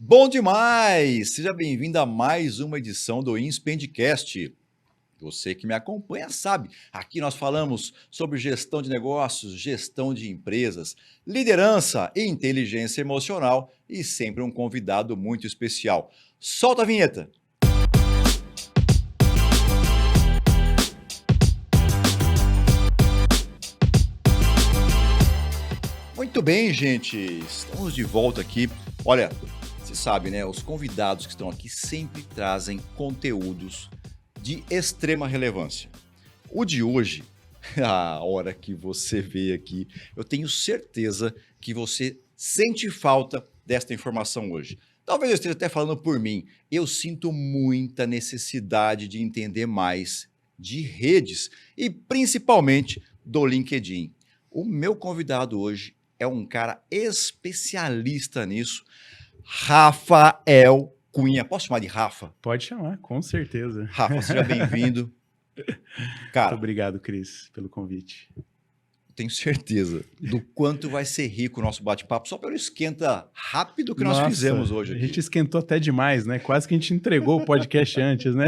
Bom demais! Seja bem-vindo a mais uma edição do Inspendcast. Você que me acompanha sabe, aqui nós falamos sobre gestão de negócios, gestão de empresas, liderança e inteligência emocional e sempre um convidado muito especial. Solta a vinheta! Muito bem, gente, estamos de volta aqui. Olha, você sabe, né? Os convidados que estão aqui sempre trazem conteúdos de extrema relevância. O de hoje, a hora que você vê aqui, eu tenho certeza que você sente falta desta informação hoje. Talvez eu esteja até falando por mim. Eu sinto muita necessidade de entender mais de redes e principalmente do LinkedIn. O meu convidado hoje é um cara especialista nisso, Rafael Cunha. Posso chamar de Rafa? Pode chamar, com certeza. Rafa, seja bem-vindo. Cara, muito obrigado, Cris, pelo convite. Tenho certeza do quanto vai ser rico o nosso bate-papo, só pelo esquenta rápido que nós fizemos hoje aqui. A gente esquentou até demais, né? Quase que a gente entregou o podcast antes, né?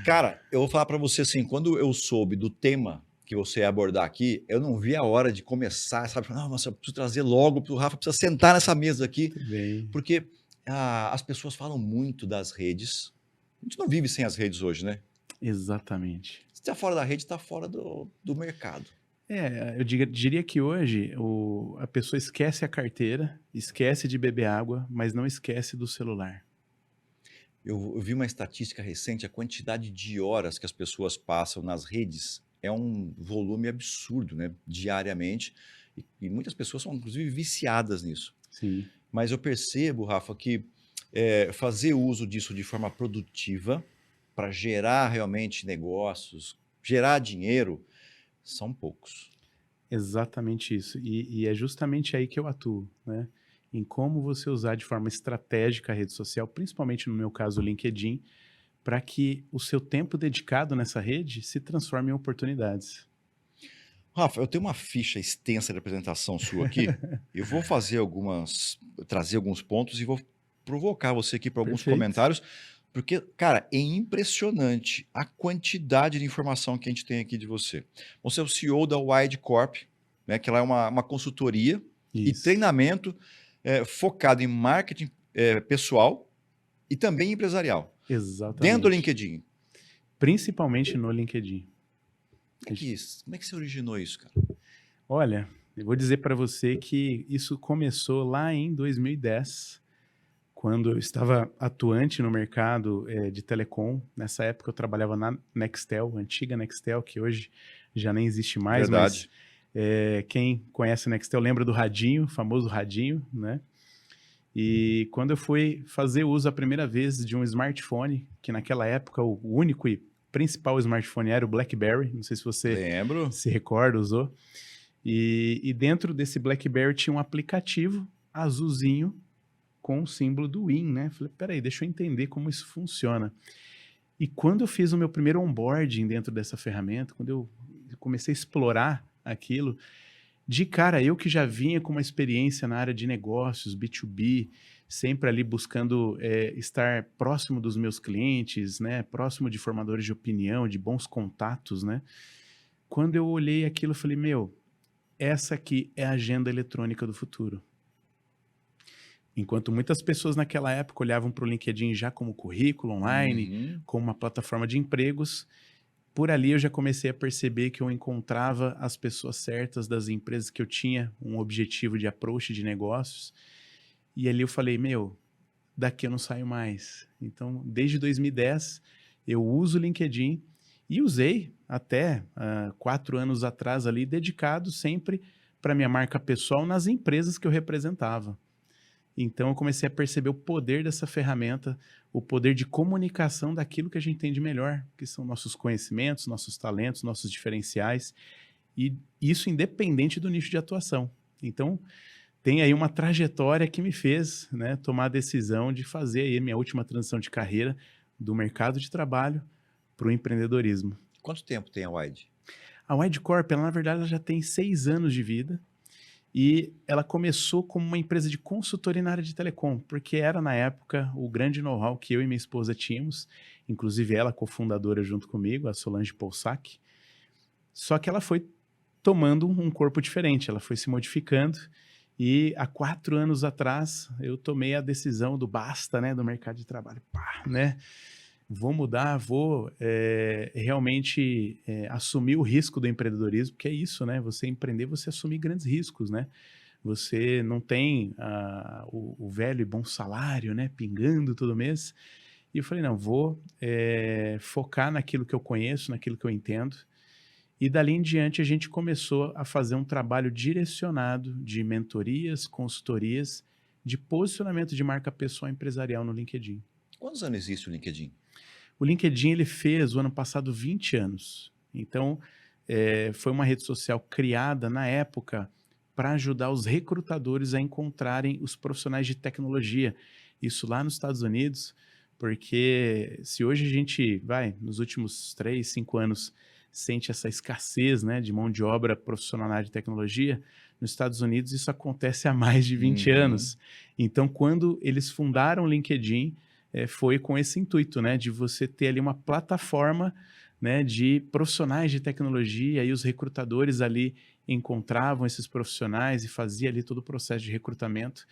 Cara, eu vou falar para você assim, quando eu soube do tema que você ia abordar aqui, eu não vi a hora de começar, sabe? Não, nossa, eu preciso trazer logo, o Rafa precisa sentar nessa mesa aqui, Bem. porque as pessoas falam muito das redes. A gente não vive sem as redes hoje, né? Exatamente. Se está fora da rede, está fora do mercado. Eu diria que hoje a pessoa esquece a carteira, esquece de beber água, mas não esquece do celular. Eu vi uma estatística recente, a quantidade de horas que as pessoas passam nas redes é um volume absurdo, né? Diariamente. E muitas pessoas são, inclusive, viciadas nisso. Sim. Mas eu percebo, Rafa, que fazer uso disso de forma produtiva para gerar realmente negócios, gerar dinheiro, são poucos. Exatamente isso. E é justamente aí que eu atuo, né? Em como você usar de forma estratégica a rede social, principalmente no meu caso o LinkedIn, para que o seu tempo dedicado nessa rede se transforme em oportunidades. Rafa, eu tenho uma ficha extensa de apresentação sua aqui. Eu vou trazer alguns pontos e vou provocar você aqui para alguns Perfeito. comentários, porque, cara, é impressionante a quantidade de informação que a gente tem aqui de você. Você é o CEO da Wide Corp, né, que ela é uma consultoria e treinamento focado em marketing pessoal e também empresarial. Exatamente. Dentro do LinkedIn. Principalmente no LinkedIn. Como é que você originou isso, cara? Olha, eu vou dizer para você que isso começou lá em 2010, quando eu estava atuante no mercado de telecom. Nessa época eu trabalhava na Nextel, antiga Nextel, que hoje já nem existe mais. Verdade. Mas quem conhece a Nextel lembra do radinho, o famoso radinho, né? E quando eu fui fazer uso a primeira vez de um smartphone, que naquela época o único e principal smartphone era o BlackBerry, não sei se você se recorda, usou. E dentro desse BlackBerry tinha um aplicativo azulzinho com o símbolo do Win, né? Falei, peraí, deixa eu entender como isso funciona. E quando eu fiz o meu primeiro onboarding dentro dessa ferramenta, quando eu comecei a explorar aquilo, de cara, eu que já vinha com uma experiência na área de negócios, B2B, sempre ali buscando estar próximo dos meus clientes, né? Próximo de formadores de opinião, de bons contatos, né? Quando eu olhei aquilo, eu falei, essa aqui é a agenda eletrônica do futuro. Enquanto muitas pessoas naquela época olhavam para o LinkedIn já como currículo online, como uma plataforma de empregos, por ali eu já comecei a perceber que eu encontrava as pessoas certas das empresas que eu tinha um objetivo de approach de negócios. E ali eu falei, daqui eu não saio mais. Então, desde 2010, eu uso o LinkedIn e usei até 4 anos atrás ali, dedicado sempre para minha marca pessoal nas empresas que eu representava. Então, eu comecei a perceber o poder dessa ferramenta, o poder de comunicação daquilo que a gente tem de melhor, que são nossos conhecimentos, nossos talentos, nossos diferenciais, e isso independente do nicho de atuação. Então, tem aí uma trajetória que me fez, né, tomar a decisão de fazer aí a minha última transição de carreira do mercado de trabalho para o empreendedorismo. Quanto tempo tem a Wide? A Wide Corp, ela, na verdade, ela já tem 6 anos de vida. E ela começou como uma empresa de consultoria na área de telecom, porque era, na época, o grande know-how que eu e minha esposa tínhamos, inclusive ela, cofundadora junto comigo, a Solange Poussac. Só que ela foi tomando um corpo diferente, ela foi se modificando. E há 4 anos atrás, eu tomei a decisão do basta, né, do mercado de trabalho. Pá, né? Vou mudar, vou realmente assumir o risco do empreendedorismo, porque é isso, né? Você empreender, você assumir grandes riscos, né? Você não tem o velho e bom salário, né? Pingando todo mês. E eu falei, não, vou focar naquilo que eu conheço, naquilo que eu entendo. E dali em diante a gente começou a fazer um trabalho direcionado de mentorias, consultorias, de posicionamento de marca pessoal empresarial no LinkedIn. Quantos anos existe o LinkedIn? O LinkedIn ele fez o ano passado 20 anos. Então, foi uma rede social criada na época para ajudar os recrutadores a encontrarem os profissionais de tecnologia. Isso lá nos Estados Unidos, porque se hoje a gente nos últimos 3, 5 anos, sente essa escassez, né, de mão de obra profissional na área de tecnologia, nos Estados Unidos isso acontece há mais de 20 anos. Então, quando eles fundaram o LinkedIn, foi com esse intuito, né, de você ter ali uma plataforma, né, de profissionais de tecnologia, e os recrutadores ali encontravam esses profissionais e fazia ali todo o processo de recrutamento.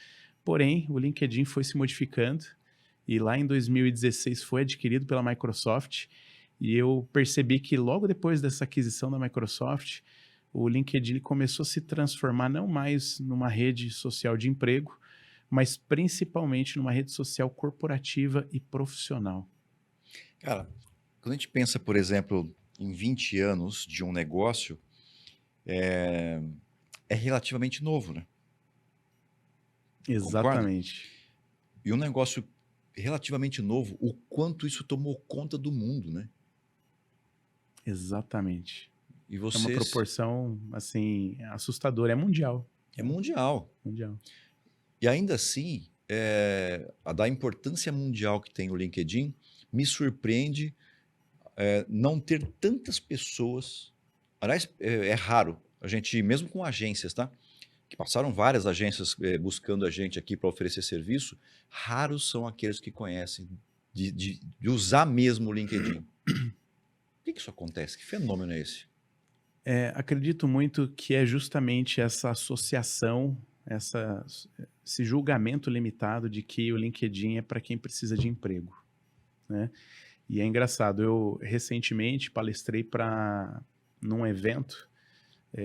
Porém, o LinkedIn foi se modificando e lá em 2016 foi adquirido pela Microsoft, e eu percebi que logo depois dessa aquisição da Microsoft, o LinkedIn começou a se transformar não mais numa rede social de emprego, mas principalmente numa rede social corporativa e profissional. Cara, quando a gente pensa, por exemplo, em 20 anos de um negócio, é relativamente novo, né? Concorda? Exatamente. E um negócio relativamente novo, o quanto isso tomou conta do mundo, né? Exatamente. E É uma vocês... proporção, assim, assustadora. É mundial. É mundial. Mundial. E ainda assim, a da importância mundial que tem o LinkedIn, me surpreende não ter tantas pessoas. Aliás, é raro. A gente, mesmo com agências, tá? Que passaram várias agências buscando a gente aqui para oferecer serviço, raros são aqueles que conhecem de usar mesmo o LinkedIn. Por que isso acontece? Que fenômeno é esse? Acredito muito que é justamente essa associação, esse julgamento limitado de que o LinkedIn é para quem precisa de emprego, né? E é engraçado, eu recentemente palestrei num evento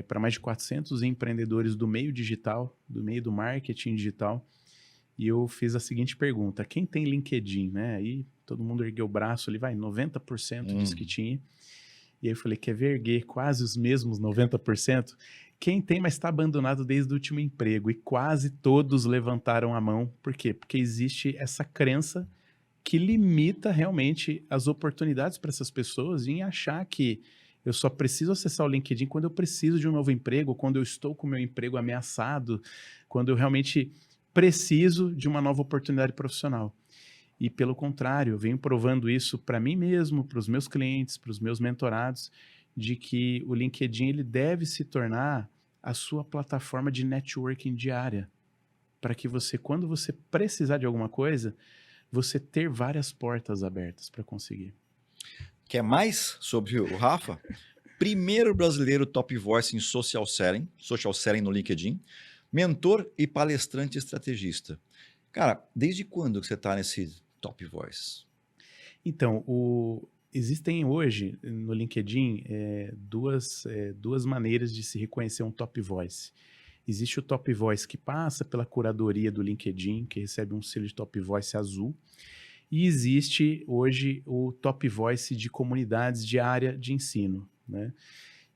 para mais de 400 empreendedores do meio digital, do meio do marketing digital, e eu fiz a seguinte pergunta: quem tem LinkedIn, né? Aí todo mundo ergueu o braço ali, 90% disse que tinha. E aí eu falei, quer ver erguer quase os mesmos 90%? Quem tem, mas está abandonado desde o último emprego? E quase todos levantaram a mão. Por quê? Porque existe essa crença que limita realmente as oportunidades para essas pessoas em achar que eu só preciso acessar o LinkedIn quando eu preciso de um novo emprego, quando eu estou com o meu emprego ameaçado, quando eu realmente preciso de uma nova oportunidade profissional. E pelo contrário, eu venho provando isso para mim mesmo, para os meus clientes, para os meus mentorados, de que o LinkedIn ele deve se tornar a sua plataforma de networking diária, para que você, quando você precisar de alguma coisa, você ter várias portas abertas para conseguir. Quer mais sobre o Rafa? Primeiro brasileiro top voice em social selling no LinkedIn, mentor e palestrante estrategista. Cara, desde quando que você está nesse top voice? Então, existem hoje no LinkedIn duas maneiras de se reconhecer um top voice. Existe o top voice que passa pela curadoria do LinkedIn, que recebe um selo de top voice azul. E existe hoje o top voice de comunidades de área de ensino, né?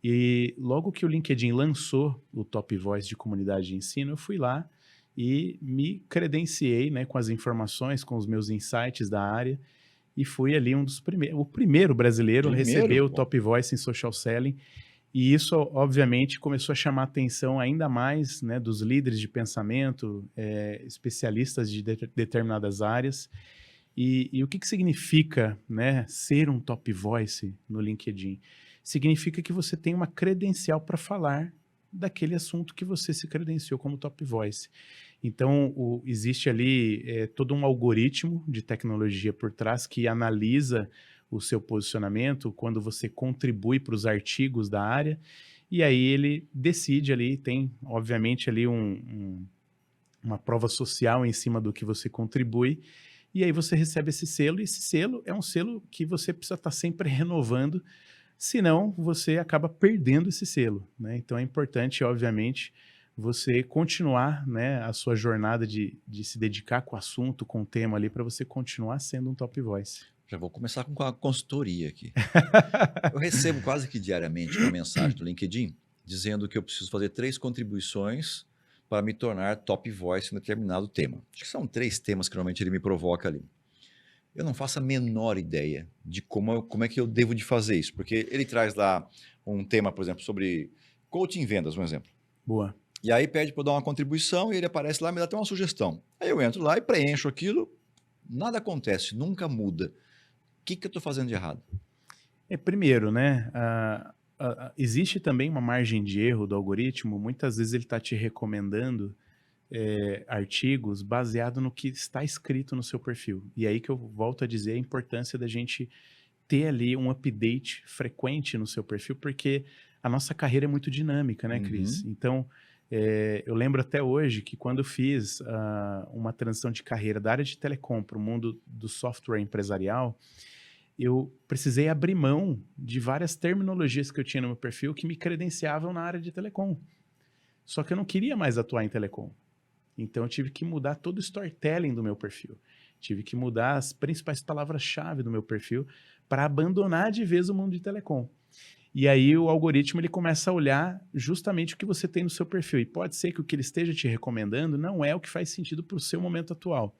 E logo que o LinkedIn lançou o top voice de comunidade de ensino, eu fui lá e me credenciei, né, com as informações, com os meus insights da área, e fui ali o primeiro brasileiro a receber o top voice em social selling. E isso, obviamente, começou a chamar a atenção ainda mais, né, dos líderes de pensamento, especialistas de determinadas áreas. E o que significa, né, ser um top voice no LinkedIn? Significa que você tem uma credencial para falar daquele assunto que você se credenciou como top voice. Então, existe ali todo um algoritmo de tecnologia por trás que analisa o seu posicionamento quando você contribui para os artigos da área, e aí ele decide ali, tem obviamente ali uma prova social em cima do que você contribui, e aí você recebe esse selo, e esse selo é um selo que você precisa estar sempre renovando, senão você acaba perdendo esse selo, né? Então é importante, obviamente, você continuar, né, a sua jornada de se dedicar com o assunto, com o tema ali, para você continuar sendo um top voice. Já vou começar com a consultoria aqui. Eu recebo quase que diariamente uma mensagem do LinkedIn dizendo que eu preciso fazer 3 contribuições para me tornar top voice em determinado tema. Acho que são 3 temas que normalmente ele me provoca ali. Eu não faço a menor ideia de como é que eu devo de fazer isso, porque ele traz lá um tema, por exemplo, sobre coaching em vendas, um exemplo. Boa. E aí pede para eu dar uma contribuição e ele aparece lá e me dá até uma sugestão. Aí eu entro lá e preencho aquilo, nada acontece, nunca muda. O que eu estou fazendo de errado? Primeiro, né, existe também uma margem de erro do algoritmo. Muitas vezes ele está te recomendando artigos baseado no que está escrito no seu perfil. E aí que eu volto a dizer a importância da gente ter ali um update frequente no seu perfil, porque a nossa carreira é muito dinâmica, né, Cris? Então, eu lembro até hoje que quando eu fiz uma transição de carreira da área de telecom para o mundo do software empresarial, eu precisei abrir mão de várias terminologias que eu tinha no meu perfil que me credenciavam na área de telecom. Só que eu não queria mais atuar em telecom. Então eu tive que mudar todo o storytelling do meu perfil. Tive que mudar as principais palavras-chave do meu perfil para abandonar de vez o mundo de telecom. E aí o algoritmo ele começa a olhar justamente o que você tem no seu perfil. E pode ser que o que ele esteja te recomendando não é o que faz sentido para o seu momento atual.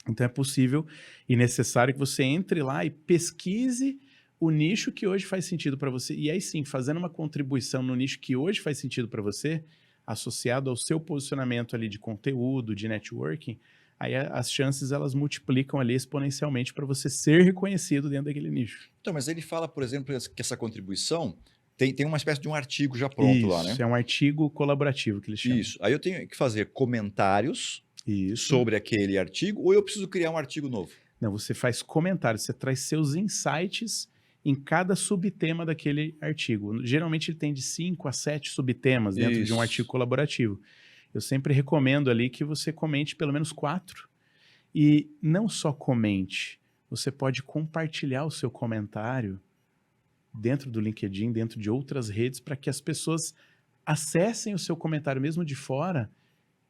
Então é possível e necessário que você entre lá e pesquise o nicho que hoje faz sentido para você. E aí sim, fazendo uma contribuição no nicho que hoje faz sentido para você, associado ao seu posicionamento ali de conteúdo, de networking, aí as chances elas multiplicam ali exponencialmente para você ser reconhecido dentro daquele nicho. Então, mas ele fala, por exemplo, que essa contribuição tem uma espécie de um artigo já pronto lá, né? Isso, é um artigo colaborativo que eles chamam. Isso. Aí eu tenho que fazer comentários Isso. sobre aquele artigo, ou eu preciso criar um artigo novo? Não, você faz comentários, você traz seus insights em cada subtema daquele artigo. Geralmente ele tem de 5 a 7 subtemas dentro de um artigo colaborativo. Eu sempre recomendo ali que você comente pelo menos 4. E não só comente, você pode compartilhar o seu comentário dentro do LinkedIn, dentro de outras redes, para que as pessoas acessem o seu comentário mesmo de fora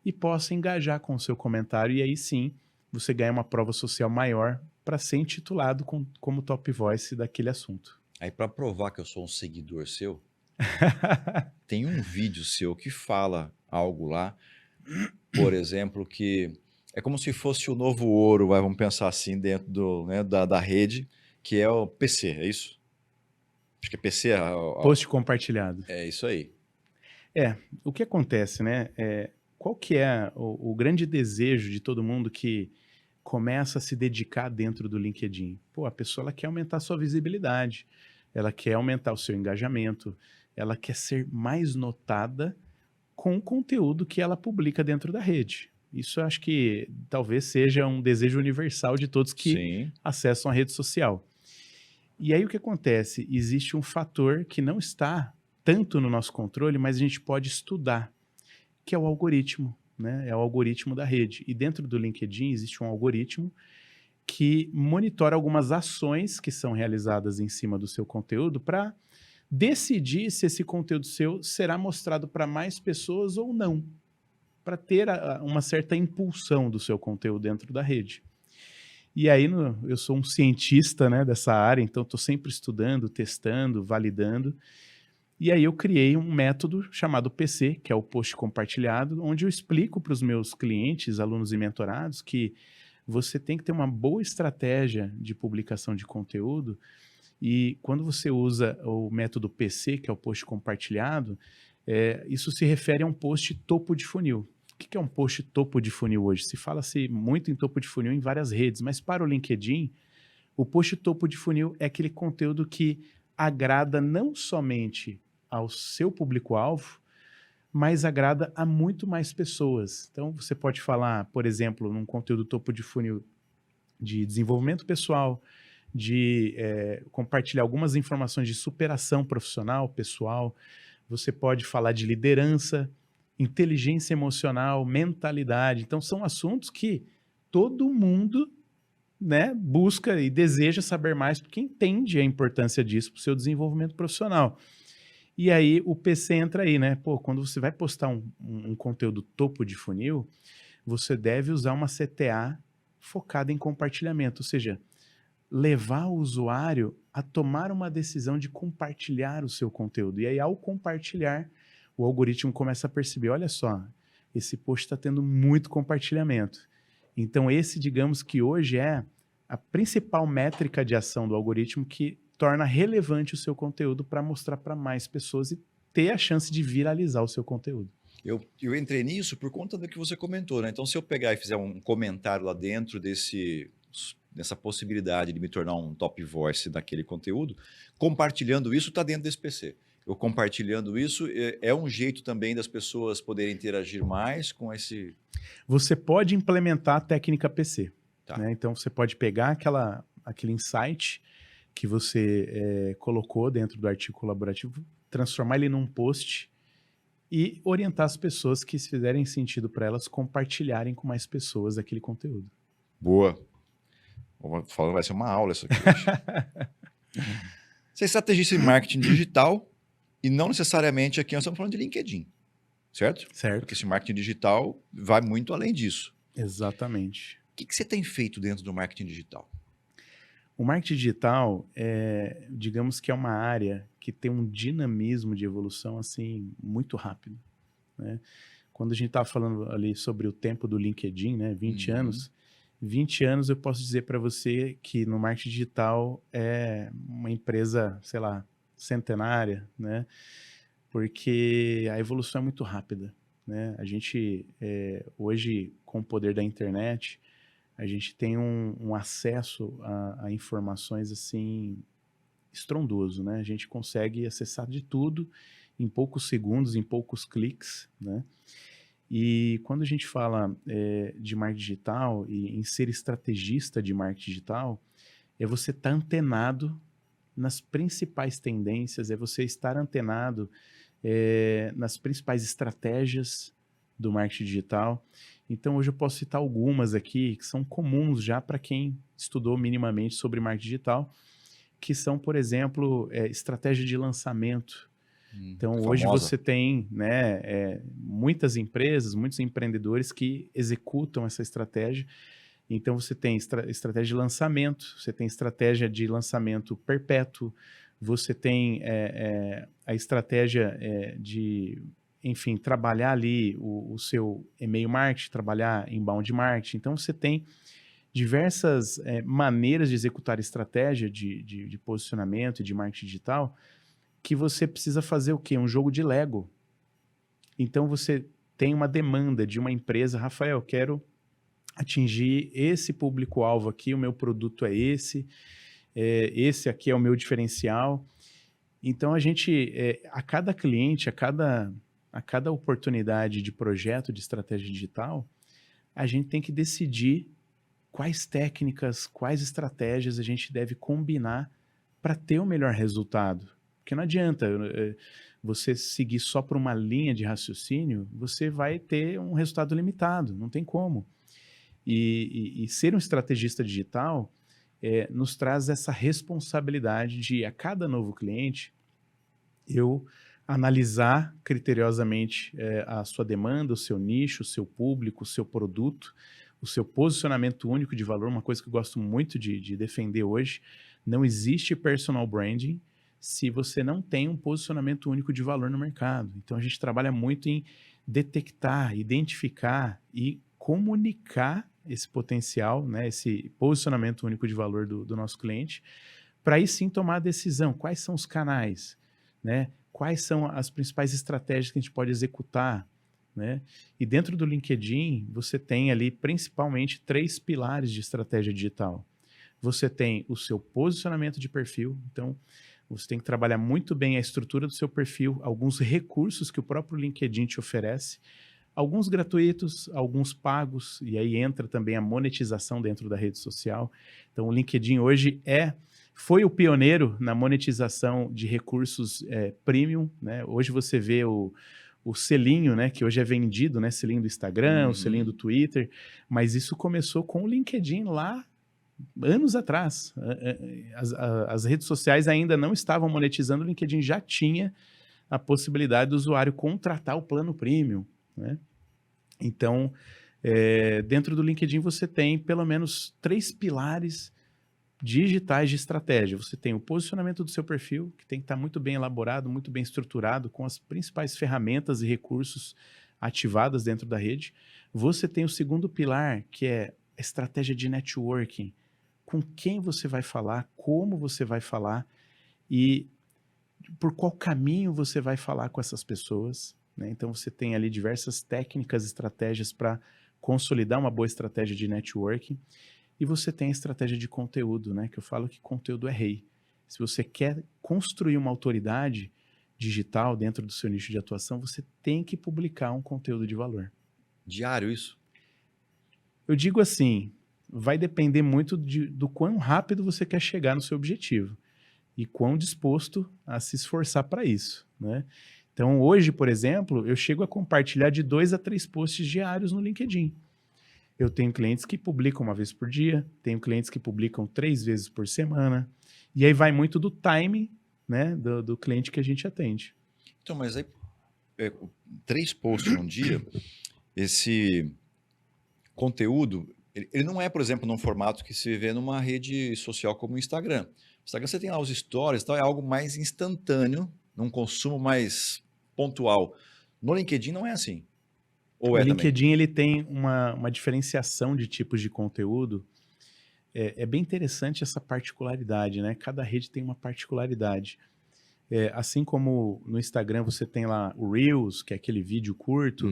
e possam engajar com o seu comentário. E aí sim, você ganha uma prova social maior para ser intitulado como top voice daquele assunto. Aí, para provar que eu sou um seguidor seu, tem um vídeo seu que fala algo lá, por exemplo, que é como se fosse o novo ouro, vamos pensar assim, dentro da rede, que é o PC, é isso? Acho que é PC. Post compartilhado. É isso aí. O que acontece, né? Qual que é o grande desejo de todo mundo que começa a se dedicar dentro do LinkedIn? Pô, a pessoa ela quer aumentar a sua visibilidade, ela quer aumentar o seu engajamento, ela quer ser mais notada com o conteúdo que ela publica dentro da rede. Isso eu acho que talvez seja um desejo universal de todos que acessam a rede social. E aí o que acontece? Existe um fator que não está tanto no nosso controle, mas a gente pode estudar, que é o algoritmo, né? É o algoritmo da rede. E dentro do LinkedIn existe um algoritmo que monitora algumas ações que são realizadas em cima do seu conteúdo para decidir se esse conteúdo seu será mostrado para mais pessoas ou não, para ter uma certa impulsão do seu conteúdo dentro da rede. E aí eu sou um cientista, né, dessa área, então estou sempre estudando, testando, validando. E aí eu criei um método chamado PC, que é o post compartilhado, onde eu explico para os meus clientes, alunos e mentorados que você tem que ter uma boa estratégia de publicação de conteúdo. E quando você usa o método PC, que é o post compartilhado, isso se refere a um post topo de funil. O que é um post topo de funil hoje? Se fala-se muito em topo de funil em várias redes, mas para o LinkedIn, o post topo de funil é aquele conteúdo que agrada não somente ao seu público-alvo, mas agrada a muito mais pessoas. Então, você pode falar, por exemplo, num conteúdo topo de funil de desenvolvimento pessoal, de compartilhar algumas informações de superação profissional, pessoal. Você pode falar de liderança, inteligência emocional, mentalidade. Então, são assuntos que todo mundo, né, busca e deseja saber mais, porque entende a importância disso para o seu desenvolvimento profissional. E aí o PC entra aí, né? Pô, quando você vai postar um conteúdo topo de funil, você deve usar uma CTA focada em compartilhamento, ou seja, levar o usuário a tomar uma decisão de compartilhar o seu conteúdo. E aí, ao compartilhar, o algoritmo começa a perceber, olha só, esse post está tendo muito compartilhamento. Então, esse, digamos que hoje é a principal métrica de ação do algoritmo que torna relevante o seu conteúdo para mostrar para mais pessoas e ter a chance de viralizar o seu conteúdo. Eu entrei nisso por conta do que você comentou, né? Então, se eu pegar e fizer um comentário lá dentro dessa possibilidade de me tornar um top voice daquele conteúdo, compartilhando isso, está dentro desse PC. Eu compartilhando isso, é um jeito também das pessoas poderem interagir mais com esse... Você pode implementar a técnica PC. Tá. Né? Então, você pode pegar aquele insight que você colocou dentro do artigo colaborativo, transformar ele num post e orientar as pessoas que, se fizerem sentido para elas, compartilharem com mais pessoas aquele conteúdo. Boa. Falando, vai ser uma aula isso aqui hoje. Você é estrategista em marketing digital e não necessariamente aqui nós estamos falando de LinkedIn, certo? Certo. Porque esse marketing digital vai muito além disso. Exatamente. O que você tem feito dentro do marketing digital? O marketing digital, digamos que é uma área que tem um dinamismo de evolução assim muito rápido. Né? Quando a gente estava falando ali sobre o tempo do LinkedIn, né, 20 anos, 20 anos eu posso dizer para você que no marketing digital é uma empresa, sei lá, centenária, né? Porque a evolução é muito rápida. Né? A gente, hoje, com o poder da internet, a gente tem um acesso a informações assim estrondoso, né? A gente consegue acessar de tudo em poucos segundos, em poucos cliques, né? E quando a gente fala de marketing digital e em ser estrategista de marketing digital, é você estar antenado nas principais tendências, é você estar antenado nas principais estratégias do marketing digital. Então, hoje eu posso citar algumas aqui que são comuns já para quem estudou minimamente sobre marketing digital, que são, por exemplo, estratégia de lançamento. Então, hoje você tem, né, muitas empresas, muitos empreendedores que executam essa estratégia. Então, você tem estratégia de lançamento, você tem estratégia de lançamento perpétuo, você tem a estratégia de, enfim, trabalhar ali o seu e-mail marketing, trabalhar inbound marketing. Então, você tem diversas maneiras de executar estratégia de posicionamento e de marketing digital que você precisa fazer o quê? Um jogo de Lego. Então, você tem uma demanda de uma empresa, Rafael, quero atingir esse público-alvo aqui, o meu produto é esse aqui é o meu diferencial. Então, a gente, a cada cliente, a cada oportunidade de projeto de estratégia digital, a gente tem que decidir quais técnicas, quais estratégias a gente deve combinar para ter o melhor resultado. Porque não adianta você seguir só por uma linha de raciocínio, você vai ter um resultado limitado, não tem como. E ser um estrategista digital nos traz essa responsabilidade de, a cada novo cliente, eu analisar criteriosamente a sua demanda, o seu nicho, o seu público, o seu produto, o seu posicionamento único de valor, uma coisa que eu gosto muito de defender hoje. Não existe personal branding se você não tem um posicionamento único de valor no mercado. Então, a gente trabalha muito em detectar, identificar e comunicar esse potencial, né, esse posicionamento único de valor do nosso cliente, para aí sim tomar a decisão. Quais são os canais? Né? Quais são as principais estratégias que a gente pode executar? Né? E dentro do LinkedIn, você tem ali principalmente 3 pilares de estratégia digital. Você tem o seu posicionamento de perfil. Então, Você tem que trabalhar muito bem a estrutura do seu perfil, alguns recursos que o próprio LinkedIn te oferece, alguns gratuitos, alguns pagos, e aí entra também a monetização dentro da rede social. Então, o LinkedIn hoje foi o pioneiro na monetização de recursos premium, né? Hoje você vê o selinho, né, que hoje é vendido, né, selinho do Instagram, o selinho do Twitter, mas isso começou com o LinkedIn lá anos atrás. As redes sociais ainda não estavam monetizando, o LinkedIn já tinha a possibilidade do usuário contratar o plano premium, né? Então, dentro do LinkedIn você tem pelo menos 3 pilares digitais de estratégia. Você tem o posicionamento do seu perfil, que tem que estar muito bem elaborado, muito bem estruturado, com as principais ferramentas e recursos ativadas dentro da rede. Você tem o segundo pilar, que é a estratégia de networking. Com quem você vai falar, como você vai falar e por qual caminho você vai falar com essas pessoas, né? Então você tem ali diversas técnicas, estratégias para consolidar uma boa estratégia de networking. E você tem a estratégia de conteúdo, né? Que eu falo que conteúdo é rei. Se você quer construir uma autoridade digital dentro do seu nicho de atuação, você tem que publicar um conteúdo de valor. Diário isso? Eu digo assim, vai depender muito do quão rápido você quer chegar no seu objetivo e quão disposto a se esforçar para isso, né? Então, hoje, por exemplo, eu chego a compartilhar de 2 a 3 posts diários no LinkedIn. Eu tenho clientes que publicam uma vez por dia, tenho clientes que publicam 3 vezes por semana, e aí vai muito do time, né, do cliente que a gente atende. Então, mas aí, 3 posts num dia, esse conteúdo, ele não é, por exemplo, num formato que se vê numa rede social como o Instagram. No Instagram você tem lá os stories, então é algo mais instantâneo, num consumo mais pontual. No LinkedIn não é assim. Ou O é também? LinkedIn ele tem uma diferenciação de tipos de conteúdo. É bem interessante essa particularidade, né? Cada rede tem uma particularidade. Assim como no Instagram você tem lá o Reels, que é aquele vídeo curto,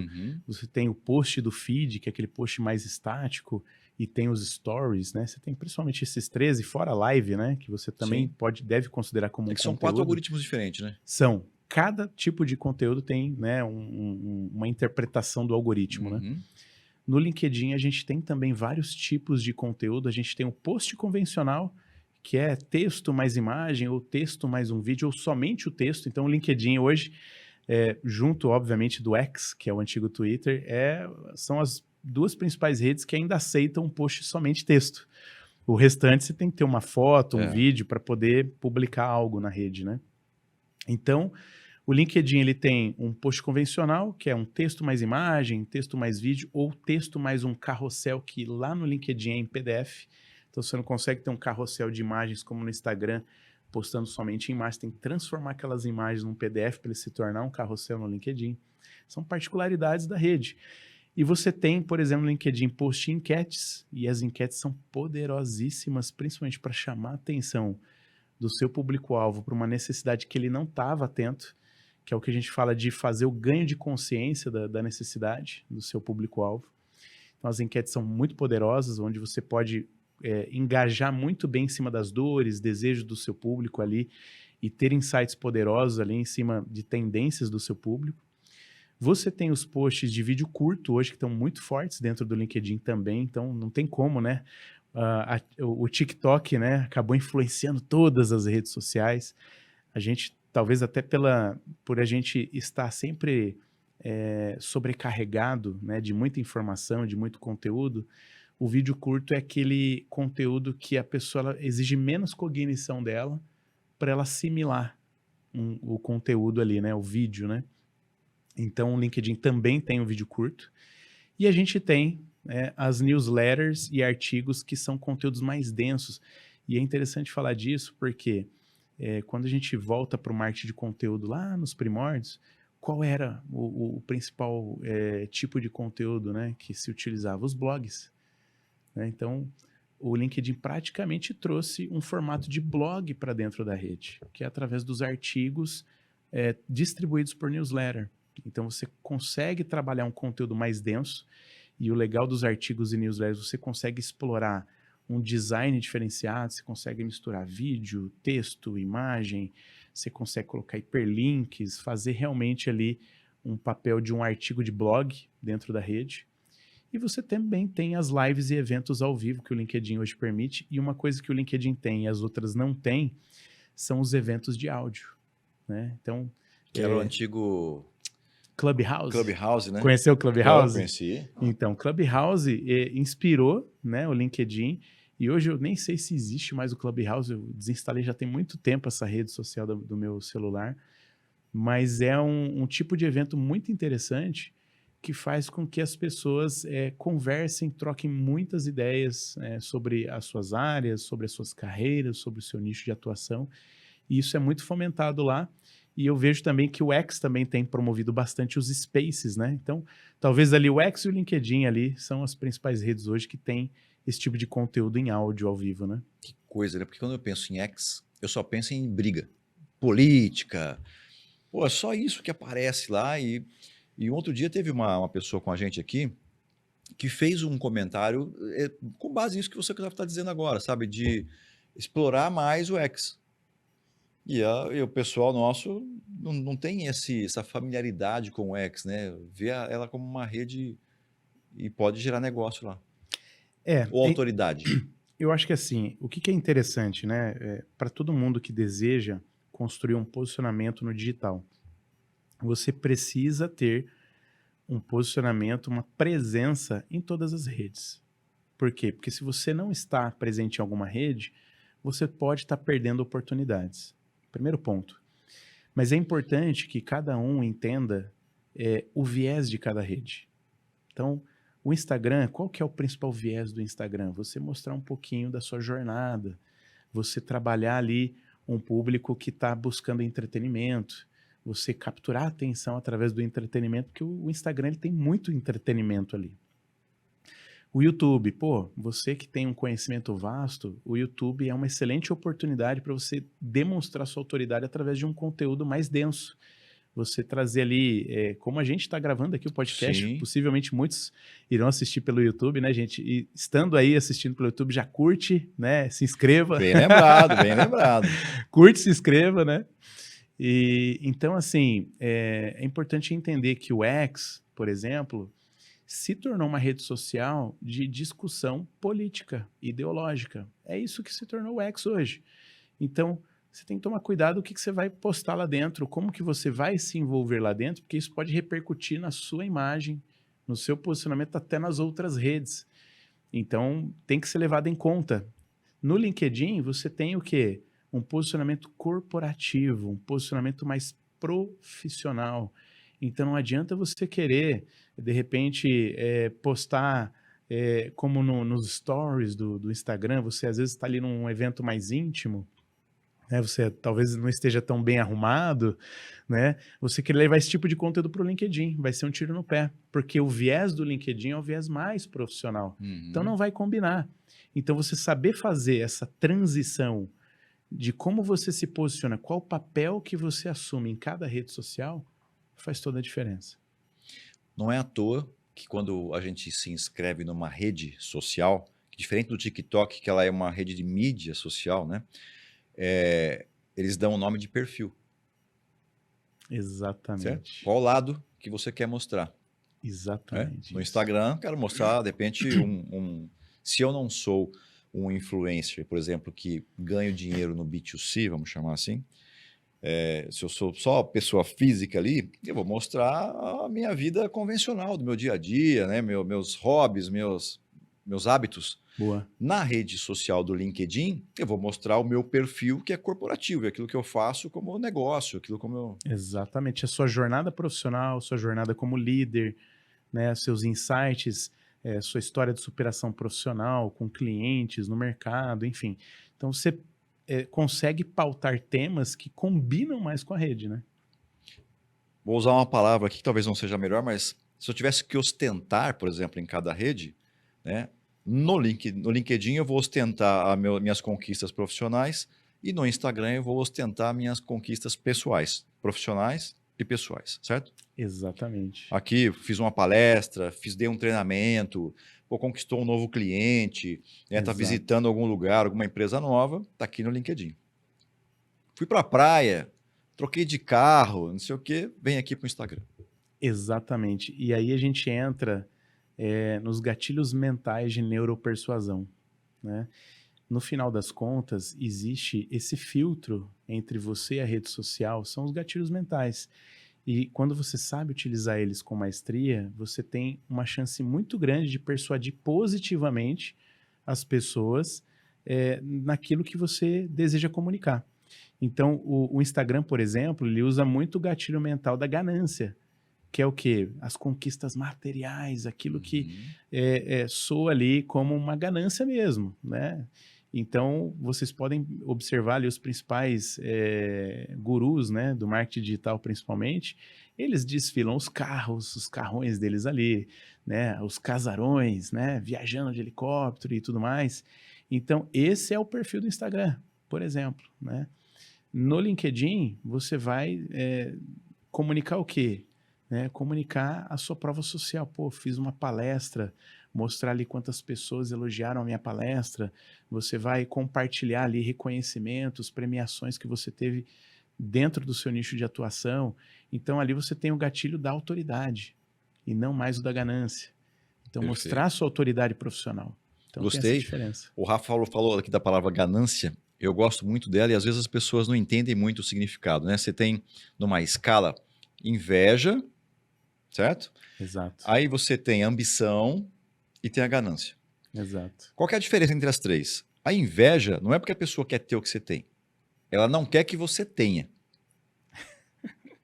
você tem o post do feed, que é aquele post mais estático, e tem os stories, né? Você tem principalmente esses 13, fora a live, né? Que você também Sim. deve considerar como É um que são 4 conteúdo. algoritmos diferentes, né? São. Cada tipo de conteúdo tem, né, uma interpretação do algoritmo, né? No LinkedIn a gente tem também vários tipos de conteúdo. A gente tem o post convencional, que é texto mais imagem, ou texto mais um vídeo, ou somente o texto. Então o LinkedIn hoje, junto, obviamente, do X, que é o antigo Twitter, são as 2 principais redes que ainda aceitam um post somente texto. O restante você tem que ter uma foto, um vídeo para poder publicar algo na rede, né? Então, o LinkedIn ele tem um post convencional, que é um texto mais imagem, texto mais vídeo, ou texto mais um carrossel, que lá no LinkedIn é em PDF. Então, você não consegue ter um carrossel de imagens como no Instagram, postando somente imagens. Tem que transformar aquelas imagens num PDF para ele se tornar um carrossel no LinkedIn. São particularidades da rede. E você tem, por exemplo, no LinkedIn post enquetes, e as enquetes são poderosíssimas, principalmente para chamar a atenção do seu público-alvo para uma necessidade que ele não estava atento, que é o que a gente fala de fazer o ganho de consciência da necessidade do seu público-alvo. Então, as enquetes são muito poderosas, onde você pode engajar muito bem em cima das dores, desejos do seu público ali, e ter insights poderosos ali em cima de tendências do seu público. Você tem os posts de vídeo curto hoje, que estão muito fortes dentro do LinkedIn também, então não tem como, né? O TikTok, né, acabou influenciando todas as redes sociais. A gente, talvez até por a gente estar sempre sobrecarregado, né, de muita informação, de muito conteúdo, o vídeo curto é aquele conteúdo que a pessoa exige menos cognição dela para ela assimilar o conteúdo ali, né, o vídeo, né? Então o LinkedIn também tem um vídeo curto. E a gente tem as newsletters e artigos que são conteúdos mais densos. E é interessante falar disso porque quando a gente volta para o marketing de conteúdo lá nos primórdios, qual era o principal tipo de conteúdo, né, que se utilizava? Os blogs, né? Então, o LinkedIn praticamente trouxe um formato de blog para dentro da rede, que é através dos artigos distribuídos por newsletter. Então, você consegue trabalhar um conteúdo mais denso, e o legal dos artigos e newsletters, você consegue explorar um design diferenciado, você consegue misturar vídeo, texto, imagem, você consegue colocar hiperlinks, fazer realmente ali um papel de um artigo de blog dentro da rede. E você também tem as lives e eventos ao vivo que o LinkedIn hoje permite. E uma coisa que o LinkedIn tem e as outras não têm são os eventos de áudio, né? Então, Que era o antigo Clubhouse. Clubhouse, né? Conheceu o Clubhouse? Conheci. Então, Clubhouse inspirou, né, o LinkedIn. E hoje eu nem sei se existe mais o Clubhouse. Eu desinstalei já tem muito tempo essa rede social do meu celular. Mas é um tipo de evento muito interessante que faz com que as pessoas conversem, troquem muitas ideias sobre as suas áreas, sobre as suas carreiras, sobre o seu nicho de atuação. E isso é muito fomentado lá. E eu vejo também que o X também tem promovido bastante os spaces, né? Então, talvez ali o X e o LinkedIn ali são as principais redes hoje que têm esse tipo de conteúdo em áudio ao vivo, né? Que coisa, né? Porque quando eu penso em X, eu só penso em briga, política. Pô, é só isso que aparece lá. E outro dia teve uma pessoa com a gente aqui que fez um comentário com base nisso que você está dizendo agora, sabe? De explorar mais o X. E o pessoal nosso não tem essa familiaridade com o X, né? Vê ela como uma rede e pode gerar negócio lá. Ou autoridade. Eu acho que assim, o que é interessante, né? Para todo mundo que deseja construir um posicionamento no digital, você precisa ter um posicionamento, uma presença em todas as redes. Por quê? Porque se você não está presente em alguma rede, você pode estar perdendo oportunidades. Primeiro ponto. Mas é importante que cada um entenda o viés de cada rede. Então, o Instagram, qual que é o principal viés do Instagram? Você mostrar um pouquinho da sua jornada, você trabalhar ali um público que está buscando entretenimento, você capturar a atenção através do entretenimento, porque o Instagram ele tem muito entretenimento ali. O YouTube, pô, você que tem um conhecimento vasto, o YouTube é uma excelente oportunidade para você demonstrar sua autoridade através de um conteúdo mais denso. Você trazer ali, como a gente está gravando aqui o podcast, Sim. possivelmente muitos irão assistir pelo YouTube, né, gente? E estando aí assistindo pelo YouTube, já curte, né? Se inscreva. Bem lembrado, bem lembrado. Curte, se inscreva, né? E então, assim, é importante entender que o X, por exemplo, se tornou uma rede social de discussão política, ideológica. É isso que se tornou o X hoje. Então, você tem que tomar cuidado o que você vai postar lá dentro, como que você vai se envolver lá dentro, porque isso pode repercutir na sua imagem, no seu posicionamento, até nas outras redes. Então, tem que ser levado em conta. No LinkedIn, você tem o quê? Um posicionamento corporativo, um posicionamento mais profissional. Então, não adianta você querer, de repente, postar como nos stories do Instagram, você às vezes está ali num evento mais íntimo, né? Você talvez não esteja tão bem arrumado, né? Você querer levar esse tipo de conteúdo para o LinkedIn, vai ser um tiro no pé, porque o viés do LinkedIn é o viés mais profissional. Então, não vai combinar. Então, você saber fazer essa transição de como você se posiciona, qual o papel que você assume em cada rede social, faz toda a diferença. Não é à toa que quando a gente se inscreve numa rede social, diferente do TikTok, que ela é uma rede de mídia social, né? Eles dão o nome de perfil. Exatamente. Certo? Qual lado que você quer mostrar? Exatamente. No Instagram, quero mostrar, de repente, se eu não sou um influencer, por exemplo, que ganho dinheiro no B2C, vamos chamar assim, se eu sou só pessoa física ali, eu vou mostrar a minha vida convencional, do meu dia a dia, né? Meus hobbies, meus hábitos. Boa. Na rede social do LinkedIn, eu vou mostrar o meu perfil que é corporativo, aquilo que eu faço como negócio, aquilo como eu... Exatamente. A sua jornada profissional, sua jornada como líder, né, seus insights, sua história de superação profissional com clientes no mercado, enfim. Então, você consegue pautar temas que combinam mais com a rede, né? Vou usar uma palavra aqui que talvez não seja melhor, mas se eu tivesse que ostentar, por exemplo, em cada rede, né, no LinkedIn eu vou ostentar minhas conquistas profissionais e no Instagram eu vou ostentar minhas conquistas pessoais, profissionais e pessoais, certo? Exatamente. Aqui fiz uma palestra, dei um treinamento, pô, conquistou um novo cliente, né, tá Exato. visitando algum lugar, alguma empresa nova, tá aqui no LinkedIn. Fui pra praia, troquei de carro, não sei o quê, vem aqui pro Instagram. Exatamente. E aí a gente entra nos gatilhos mentais de neuropersuasão, né? No final das contas, existe esse filtro entre você e a rede social, são os gatilhos mentais. E quando você sabe utilizar eles com maestria, você tem uma chance muito grande de persuadir positivamente as pessoas naquilo que você deseja comunicar. Então, o Instagram, por exemplo, ele usa muito o gatilho mental da ganância, que é o quê? As conquistas materiais, aquilo que Uhum. soa ali como uma ganância mesmo, né? Então, vocês podem observar ali os principais gurus, né, do marketing digital principalmente, eles desfilam os carros, os carrões deles ali, né, os casarões, né, viajando de helicóptero e tudo mais. Então, esse é o perfil do Instagram, por exemplo, né? No LinkedIn, você vai comunicar o quê? Né? Comunicar a sua prova social. Pô, fiz uma palestra, mostrar ali quantas pessoas elogiaram a minha palestra. Você vai compartilhar ali reconhecimentos, premiações que você teve dentro do seu nicho de atuação. Então, ali você tem o gatilho da autoridade e não mais o da ganância. Então, mostrar a Perfeito. sua autoridade profissional. Então, tem essa Gostei. diferença. O Rafa falou aqui da palavra ganância. Eu gosto muito dela e às vezes as pessoas não entendem muito o significado, né? Você tem numa escala inveja, certo? Exato, Aí você tem a ambição e tem a ganância. exato. Qual que é a diferença entre as três? A inveja não é porque a pessoa quer ter o que você tem. Ela não quer que você tenha.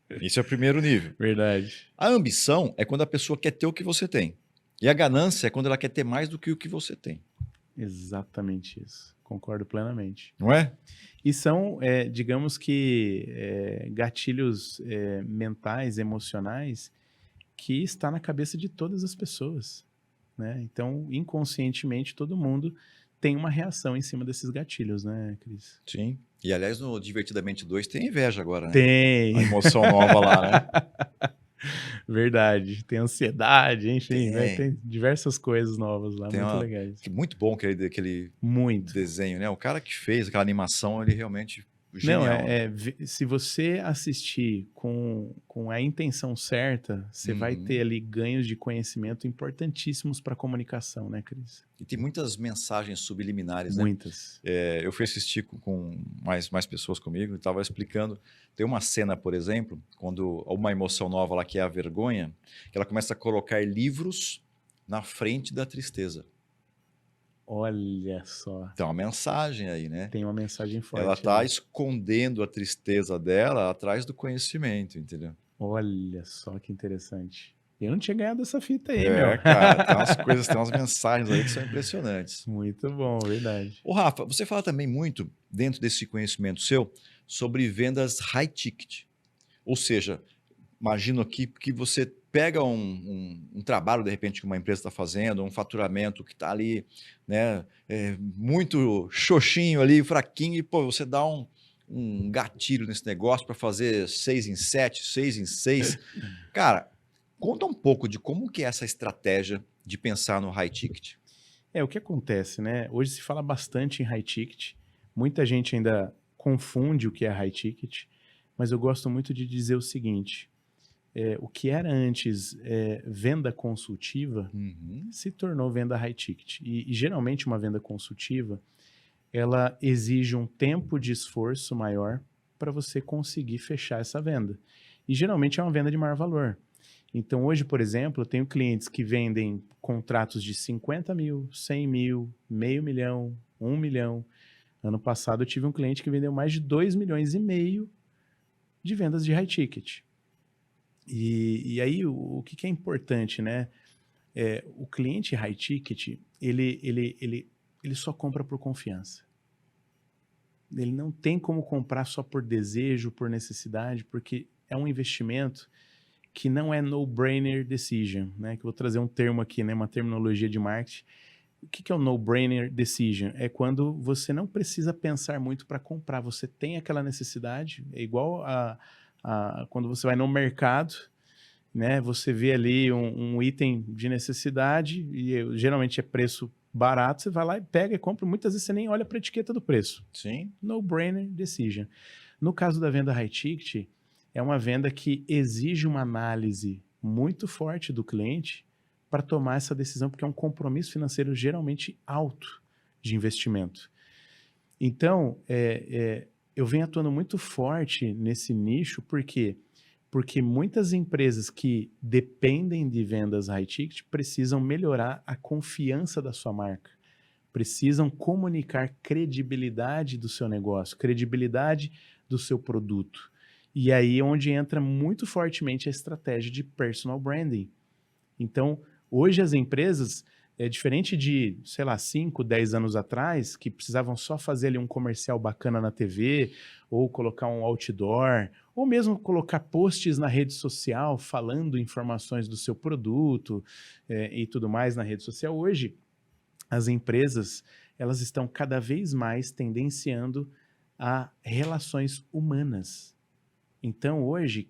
Esse é o primeiro nível. Verdade. A ambição é quando a pessoa quer ter o que você tem. E a ganância é quando ela quer ter mais do que o que você tem. Exatamente isso. Concordo plenamente. Não é? E são, digamos que, gatilhos mentais, emocionais, que está na cabeça de todas as pessoas, né? Então, inconscientemente, todo mundo tem uma reação em cima desses gatilhos, né, Cris? Sim. E aliás, no Divertidamente 2 tem inveja agora, né? Tem! A emoção nova lá, né? Verdade. Tem ansiedade, enfim, vai Tem. ter diversas coisas novas lá, Tem muito uma. legais. Que muito bom aquele Muito. desenho, né? O cara que fez aquela animação, ele realmente Não, genial, né? se você assistir com a intenção certa, você vai ter Uhum. ali ganhos de conhecimento importantíssimos para a comunicação, né, Cris? E tem muitas mensagens subliminares, né? Muitas. Eu fui assistir com mais pessoas comigo e estava explicando. Tem uma cena, por exemplo, quando uma emoção nova lá, que é a vergonha, que ela começa a colocar livros na frente da tristeza. Olha só, Tem uma mensagem aí, né? tem uma mensagem Ela forte está ali. escondendo a tristeza dela atrás do conhecimento, entendeu? Olha só que interessante. Eu não tinha ganhado essa fita aí, meu. Cara, tem umas coisas, tem umas mensagens aí que são impressionantes. Muito bom, verdade. Ô, Rafa, você fala também muito, dentro desse conhecimento seu, sobre vendas high ticket. Ou seja, imagino aqui que você pega um trabalho, de repente, que uma empresa está fazendo, um faturamento que está ali, né, muito xoxinho ali, fraquinho, e pô, você dá um gatilho nesse negócio para fazer 6 em 7, 6 em 6. Cara, conta um pouco de como que é essa estratégia de pensar no high ticket. O que acontece, né? Hoje se fala bastante em high ticket. Muita gente ainda confunde o que é high ticket, mas eu gosto muito de dizer o seguinte: o que era antes venda consultiva Uhum. se tornou venda high ticket. E geralmente uma venda consultiva, ela exige um tempo de esforço maior para você conseguir fechar essa venda. E geralmente é uma venda de maior valor. Então hoje, por exemplo, eu tenho clientes que vendem contratos de 50 mil, 100 mil, meio milhão, 1 milhão. Ano passado eu tive um cliente que vendeu mais de 2,5 milhões de vendas de high ticket. E aí o que é importante, né? O cliente high ticket, ele só compra por confiança. Ele não tem como comprar só por desejo, por necessidade, porque é um investimento que não é no-brainer decision, né? Que eu vou trazer um termo aqui, né? Uma terminologia de marketing. O que é o no-brainer decision? É quando você não precisa pensar muito para comprar. Você tem aquela necessidade, é igual a quando você vai no mercado, né? Você vê ali um item de necessidade e geralmente é preço barato, você vai lá e pega e compra. Muitas vezes você nem olha para a etiqueta do preço. Sim. No-brainer decision. No caso da venda high ticket, é uma venda que exige uma análise muito forte do cliente para tomar essa decisão, porque é um compromisso financeiro geralmente alto de investimento. Então, eu venho atuando muito forte nesse nicho, por quê? Porque muitas empresas que dependem de vendas high ticket precisam melhorar a confiança da sua marca, precisam comunicar credibilidade do seu negócio, credibilidade do seu produto. E aí é onde entra muito fortemente a estratégia de personal branding. Então, hoje as empresas, diferente de, sei lá, 5, 10 anos atrás, que precisavam só fazer ali um comercial bacana na TV, ou colocar um outdoor, ou mesmo colocar posts na rede social falando informações do seu produto e tudo mais na rede social. Hoje, as empresas, elas estão cada vez mais tendenciando a relações humanas. Então, hoje,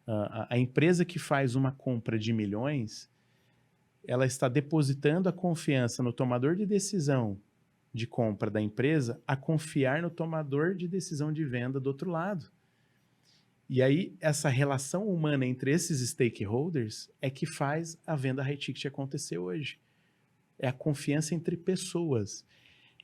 a empresa que faz uma compra de milhões, ela está depositando a confiança no tomador de decisão de compra da empresa a confiar no tomador de decisão de venda do outro lado. E aí, essa relação humana entre esses stakeholders é que faz a venda high ticket acontecer hoje. É a confiança entre pessoas.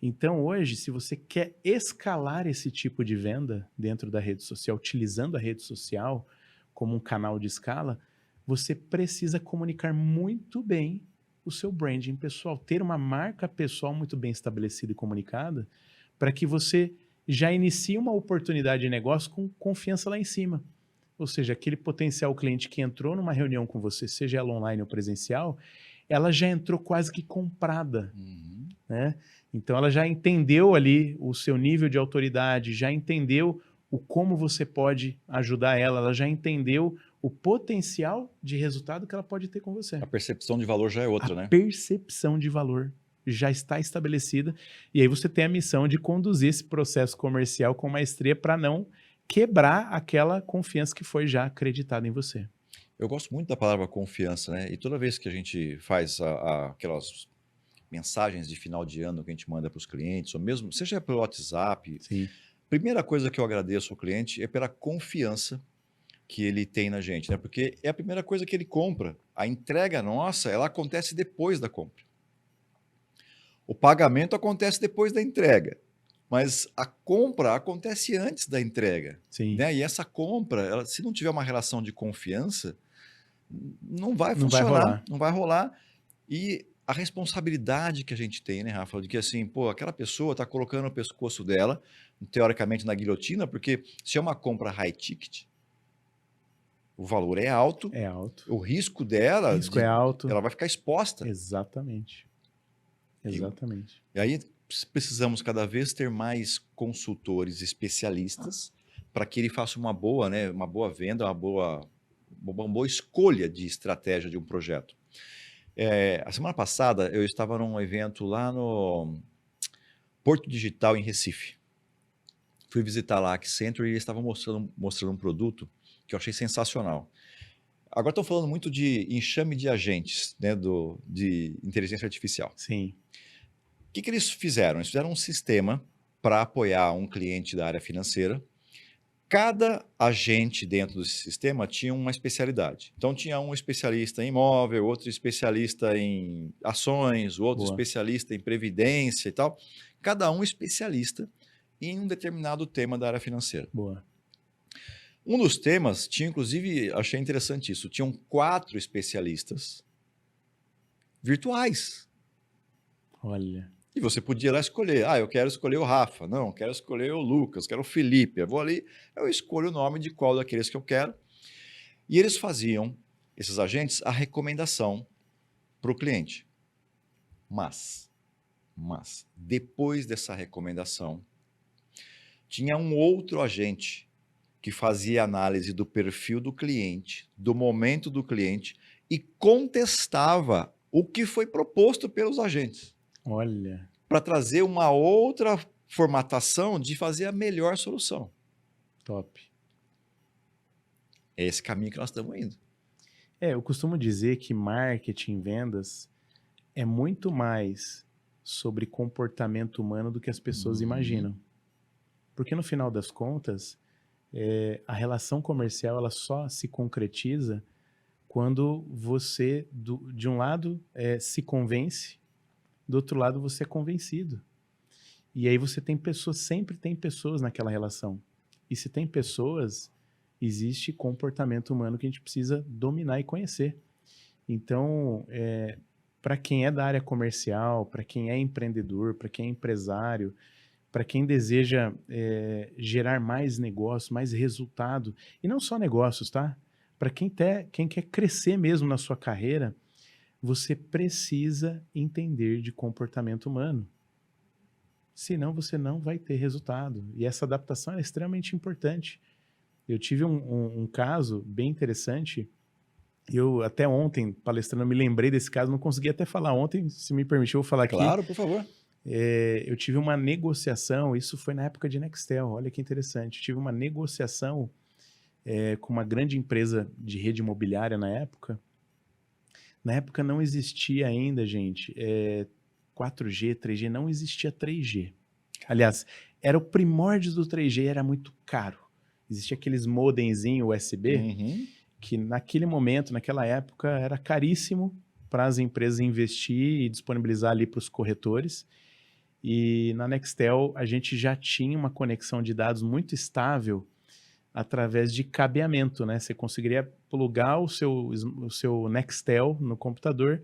Então, hoje, se você quer escalar esse tipo de venda dentro da rede social, utilizando a rede social como um canal de escala, você precisa comunicar muito bem o seu branding pessoal, ter uma marca pessoal muito bem estabelecida e comunicada, para que você já inicie uma oportunidade de negócio com confiança lá em cima. Ou seja, aquele potencial cliente que entrou numa reunião com você, seja ela online ou presencial, ela já entrou quase que comprada, né? Então ela já entendeu ali o seu nível de autoridade, já entendeu o como você pode ajudar ela, ela já entendeu o potencial de resultado que ela pode ter com você. A percepção de valor já é outra, né? A percepção de valor já está estabelecida e aí você tem a missão de conduzir esse processo comercial com maestria para não quebrar aquela confiança que foi já acreditada em você. Eu gosto muito da palavra confiança, né? E toda vez que a gente faz aquelas mensagens de final de ano que a gente manda para os clientes, ou mesmo, seja pelo WhatsApp, Sim. primeira coisa que eu agradeço ao cliente é pela confiança que ele tem na gente, né? Porque é a primeira coisa que ele compra. A entrega nossa, ela acontece depois da compra. O pagamento acontece depois da entrega, mas a compra acontece antes da entrega. Sim. Né? E essa compra, se não tiver uma relação de confiança, não vai Não vai funcionar, rolar. não vai rolar. E a responsabilidade que a gente tem, né, Rafa, de que assim, pô, aquela pessoa está colocando o pescoço dela, teoricamente, na guilhotina, porque se é uma compra high ticket, o valor é alto, É alto. o risco dela, O risco é alto. ela vai ficar exposta. Exatamente. Exatamente. E aí precisamos cada vez ter mais consultores especialistas para que ele faça uma boa, né, uma boa venda, uma boa escolha de estratégia de um projeto. A semana passada eu estava num evento lá no Porto Digital em Recife. Fui visitar lá a Accenture e eles estavam mostrando um produto que eu achei sensacional. Agora estão falando muito de enxame de agentes, né, de inteligência artificial. Sim. O que eles fizeram? Eles fizeram um sistema para apoiar um cliente da área financeira. Cada agente dentro desse sistema tinha uma especialidade. Então, tinha um especialista em imóvel, outro especialista em ações, outro especialista em previdência e tal. Cada um especialista em um determinado tema da área financeira. Boa. Um dos temas tinha, inclusive, achei interessante isso, tinham 4 especialistas virtuais. Olha. E você podia lá escolher, eu quero escolher o Rafa, não, eu quero escolher o Lucas, quero o Felipe, eu vou ali, eu escolho o nome de qual daqueles que eu quero. E eles faziam, esses agentes, a recomendação para o cliente. Mas, depois dessa recomendação, tinha um outro agente que fazia análise do perfil do cliente, do momento do cliente e contestava o que foi proposto pelos agentes. Olha. Para trazer uma outra formatação de fazer a melhor solução. Top. É esse caminho que nós estamos indo. Eu costumo dizer que marketing, vendas, é muito mais sobre comportamento humano do que as pessoas Uhum. imaginam. Porque no final das contas, a relação comercial ela só se concretiza quando você, de um lado, se convence, do outro lado você é convencido. E aí você tem pessoas, sempre tem pessoas naquela relação. E se tem pessoas, existe comportamento humano que a gente precisa dominar e conhecer. Então, para quem é da área comercial, para quem é empreendedor, para quem é empresário, para quem deseja gerar mais negócio, mais resultado, e não só negócios, tá? Para quem quer crescer mesmo na sua carreira, você precisa entender de comportamento humano. Senão você não vai ter resultado. E essa adaptação é extremamente importante. Eu tive um caso bem interessante. Eu até ontem, palestrando, me lembrei desse caso, não consegui até falar ontem, se me permitir, eu vou falar aqui. Claro, por favor. Eu tive uma negociação, isso foi na época de Nextel, olha que interessante. Eu tive uma negociação com uma grande empresa de rede imobiliária na época. Na época não existia ainda, gente, 4G, 3G, não existia 3G. Aliás, era o primórdio do 3G, era muito caro. Existia aqueles modemzinho USB, Uhum. que naquele momento, naquela época, era caríssimo para as empresas investir e disponibilizar ali para os corretores. E na Nextel a gente já tinha uma conexão de dados muito estável através de cabeamento, né? Você conseguiria plugar o seu Nextel no computador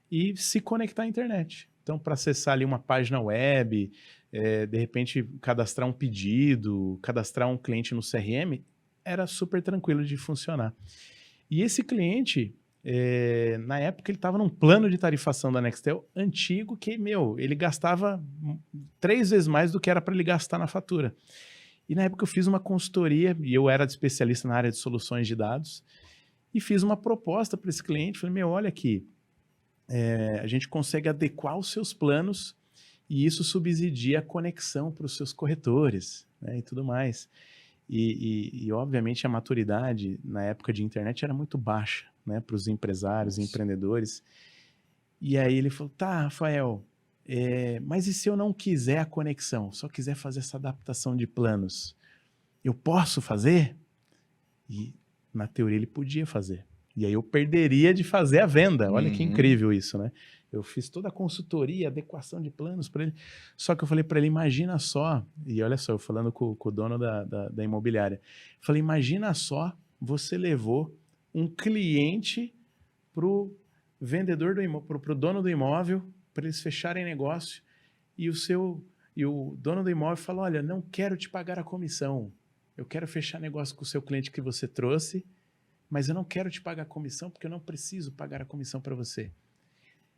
e se conectar à internet. Então, para acessar ali uma página web, de repente cadastrar um pedido, cadastrar um cliente no CRM, era super tranquilo de funcionar. E esse cliente, na época, ele estava num plano de tarifação da Nextel antigo que, ele gastava 3 vezes mais do que era para ele gastar na fatura. E na época eu fiz uma consultoria, e eu era especialista na área de soluções de dados, e fiz uma proposta para esse cliente. Falei, olha aqui, a gente consegue adequar os seus planos e isso subsidia a conexão para os seus corretores, né, e tudo mais. E, obviamente, a maturidade na época de internet era muito baixa, né, para os empresários e Nossa. empreendedores. E aí ele falou, tá, Rafael, mas e se eu não quiser a conexão, só quiser fazer essa adaptação de planos, eu posso fazer? E na teoria ele podia fazer. E aí eu perderia de fazer a venda. Olha que Uhum. incrível isso, né? Eu fiz toda a consultoria, adequação de planos para ele. Só que eu falei para ele, imagina só, e olha só, eu falando com o dono da imobiliária, eu falei, imagina só, você levou um cliente pro vendedor do imóvel, pro dono do imóvel, para eles fecharem negócio, e o dono do imóvel falou, olha, não quero te pagar a comissão, eu quero fechar negócio com o seu cliente que você trouxe, mas eu não quero te pagar a comissão porque eu não preciso pagar a comissão para você.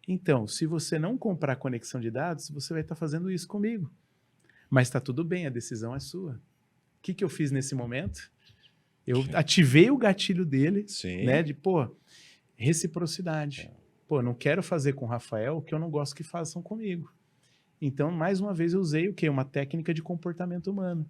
Então, se você não comprar conexão de dados, você vai estar fazendo isso comigo. Mas está tudo bem, a decisão é sua. O que eu fiz nesse momento? Eu ativei o gatilho dele, Sim. né, de, reciprocidade. Não quero fazer com o Rafael o que eu não gosto que façam comigo. Então, mais uma vez, eu usei o quê? Uma técnica de comportamento humano.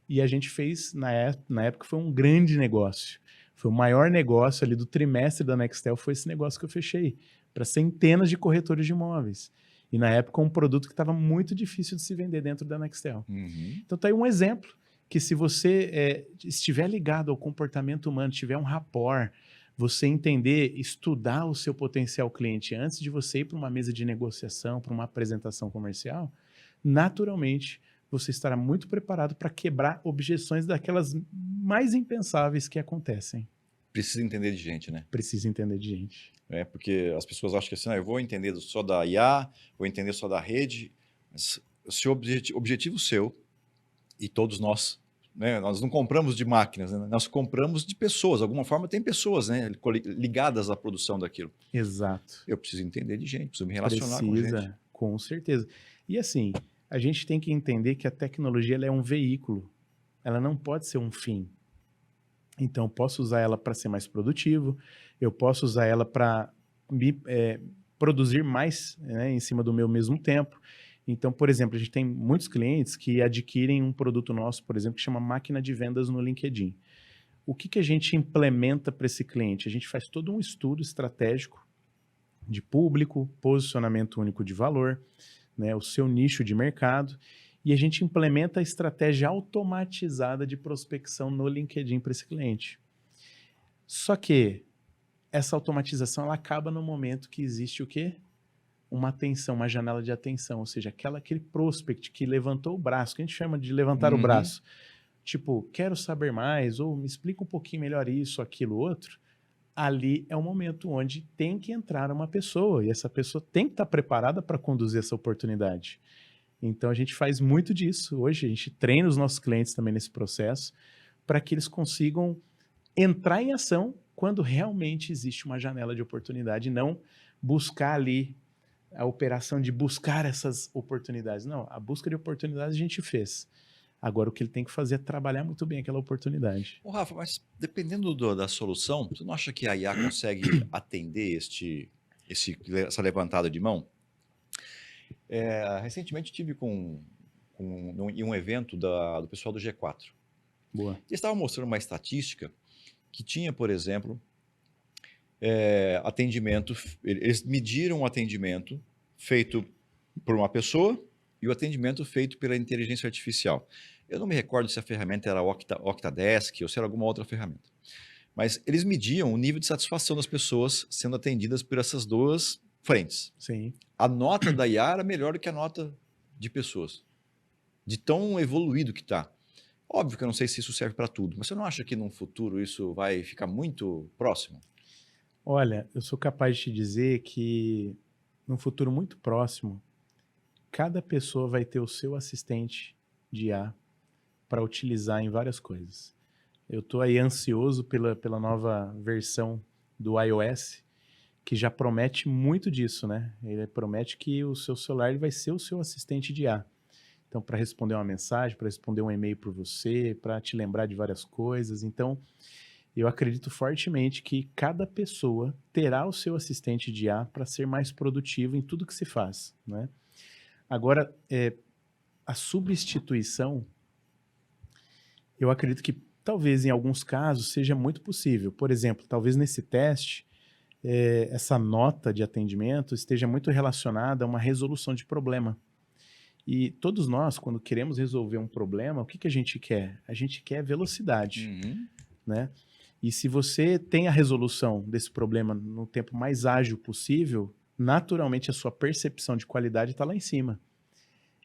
E a gente fez, na época, foi um grande negócio. Foi o maior negócio ali do trimestre da Nextel, foi esse negócio que eu fechei, para centenas de corretores de imóveis. E na época, um produto que estava muito difícil de se vender dentro da Nextel. Uhum. Então, tá aí um exemplo que se você estiver ligado ao comportamento humano, tiver um rapport, você entender, estudar o seu potencial cliente antes de você ir para uma mesa de negociação, para uma apresentação comercial, naturalmente você estará muito preparado para quebrar objeções daquelas mais impensáveis que acontecem. Precisa entender de gente, né? Precisa entender de gente. Porque as pessoas acham que assim, eu vou entender só da IA, vou entender só da rede, mas se o objetivo seu, e todos nós, né, nós não compramos de máquinas, né, nós compramos de pessoas, de alguma forma tem pessoas, né, ligadas à produção daquilo. Exato. Eu preciso entender de gente, preciso me relacionar com gente. Precisa, com certeza. E assim, a gente tem que entender que a tecnologia ela é um veículo, ela não pode ser um fim. Então, eu posso usar ela para ser mais produtivo, eu posso usar ela para produzir mais, né, em cima do meu mesmo tempo. Então, por exemplo, a gente tem muitos clientes que adquirem um produto nosso, por exemplo, que chama máquina de vendas no LinkedIn. o que que a gente implementa para esse cliente? A gente faz todo um estudo estratégico de público, posicionamento único de valor, né, o seu nicho de mercado, e a gente implementa a estratégia automatizada de prospecção no LinkedIn para esse cliente. Só que essa automatização ela acaba no momento que existe o quê? Uma atenção, uma janela de atenção, ou seja, aquele prospect que levantou o braço, que a gente chama de levantar o Uhum. braço, tipo, quero saber mais, ou me explica um pouquinho melhor isso, aquilo, outro, ali é o momento onde tem que entrar uma pessoa, e essa pessoa tem que estar preparada para conduzir essa oportunidade. Então a gente faz muito disso hoje, a gente treina os nossos clientes também nesse processo, para que eles consigam entrar em ação quando realmente existe uma janela de oportunidade, e não buscar ali a operação de buscar essas oportunidades. Não, a busca de oportunidades a gente fez. Agora o que ele tem que fazer é trabalhar muito bem aquela oportunidade. Ô, Rafa, mas dependendo da solução, você não acha que a IA consegue atender essa levantada de mão? Recentemente tive em um evento do pessoal do G4. Boa. Eles estavam mostrando uma estatística que tinha, por exemplo, atendimento. Eles mediram o atendimento feito por uma pessoa e o atendimento feito pela inteligência artificial. Eu não me recordo se a ferramenta era Octadesk ou se era alguma outra ferramenta. Mas eles mediam o nível de satisfação das pessoas sendo atendidas por essas duas frentes. Sim. A nota da IA era melhor do que a nota de pessoas, de tão evoluído que está. Óbvio que eu não sei se isso serve para tudo, mas você não acha que no futuro isso vai ficar muito próximo? Olha, eu sou capaz de te dizer que num futuro muito próximo, cada pessoa vai ter o seu assistente de IA para utilizar em várias coisas. Eu estou aí ansioso pela nova versão do iOS, que já promete muito disso, né? Ele promete que o seu celular ele vai ser o seu assistente de IA. Então, para responder uma mensagem, para responder um e-mail por você, para te lembrar de várias coisas. Então, eu acredito fortemente que cada pessoa terá o seu assistente de IA para ser mais produtivo em tudo que se faz, né? Agora, a substituição, eu acredito que talvez em alguns casos seja muito possível. Por exemplo, talvez nesse teste, essa nota de atendimento esteja muito relacionada a uma resolução de problema. E todos nós, quando queremos resolver um problema, o que que a gente quer? A gente quer velocidade, né? E se você tem a resolução desse problema no tempo mais ágil possível, naturalmente a sua percepção de qualidade está lá em cima.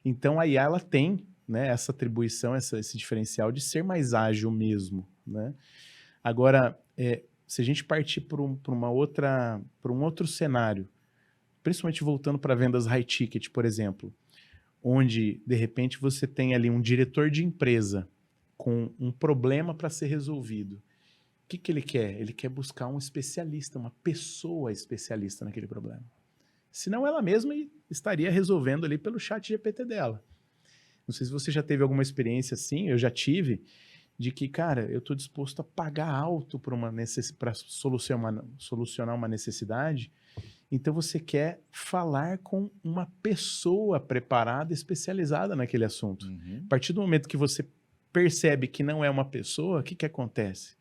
Então a IA ela tem, né, essa atribuição, esse diferencial de ser mais ágil mesmo, né? Agora, se a gente partir para um outro cenário, principalmente voltando para vendas high ticket, por exemplo, onde de repente você tem ali um diretor de empresa com um problema para ser resolvido. O que que ele quer? Ele quer buscar um especialista, uma pessoa especialista naquele problema. Senão ela mesma estaria resolvendo ali pelo chat GPT dela. Não sei se você já teve alguma experiência assim, eu já tive, de que, cara, eu estou disposto a pagar alto para solucionar uma necessidade, então você quer falar com uma pessoa preparada, especializada naquele assunto. A partir do momento que você percebe que não é uma pessoa, o que que acontece?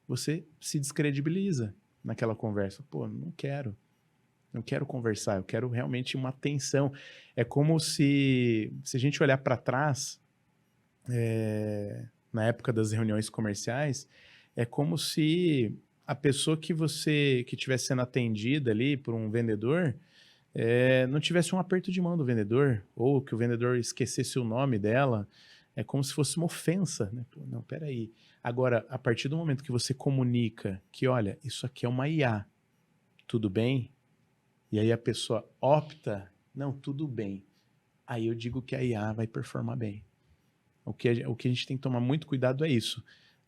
Você se descredibiliza naquela conversa. Pô, não quero conversar, eu quero realmente uma atenção. É como se a gente olhar para trás, na época das reuniões comerciais, é como se a pessoa que estivesse sendo atendida ali por um vendedor não tivesse um aperto de mão do vendedor, ou que o vendedor esquecesse o nome dela. É como se fosse uma ofensa, né? Pô, não, peraí. Agora, a partir do momento que você comunica que, olha, isso aqui é uma IA, tudo bem? E aí a pessoa opta, não, tudo bem. Aí eu digo que a IA vai performar bem. O que a gente tem que tomar muito cuidado é isso.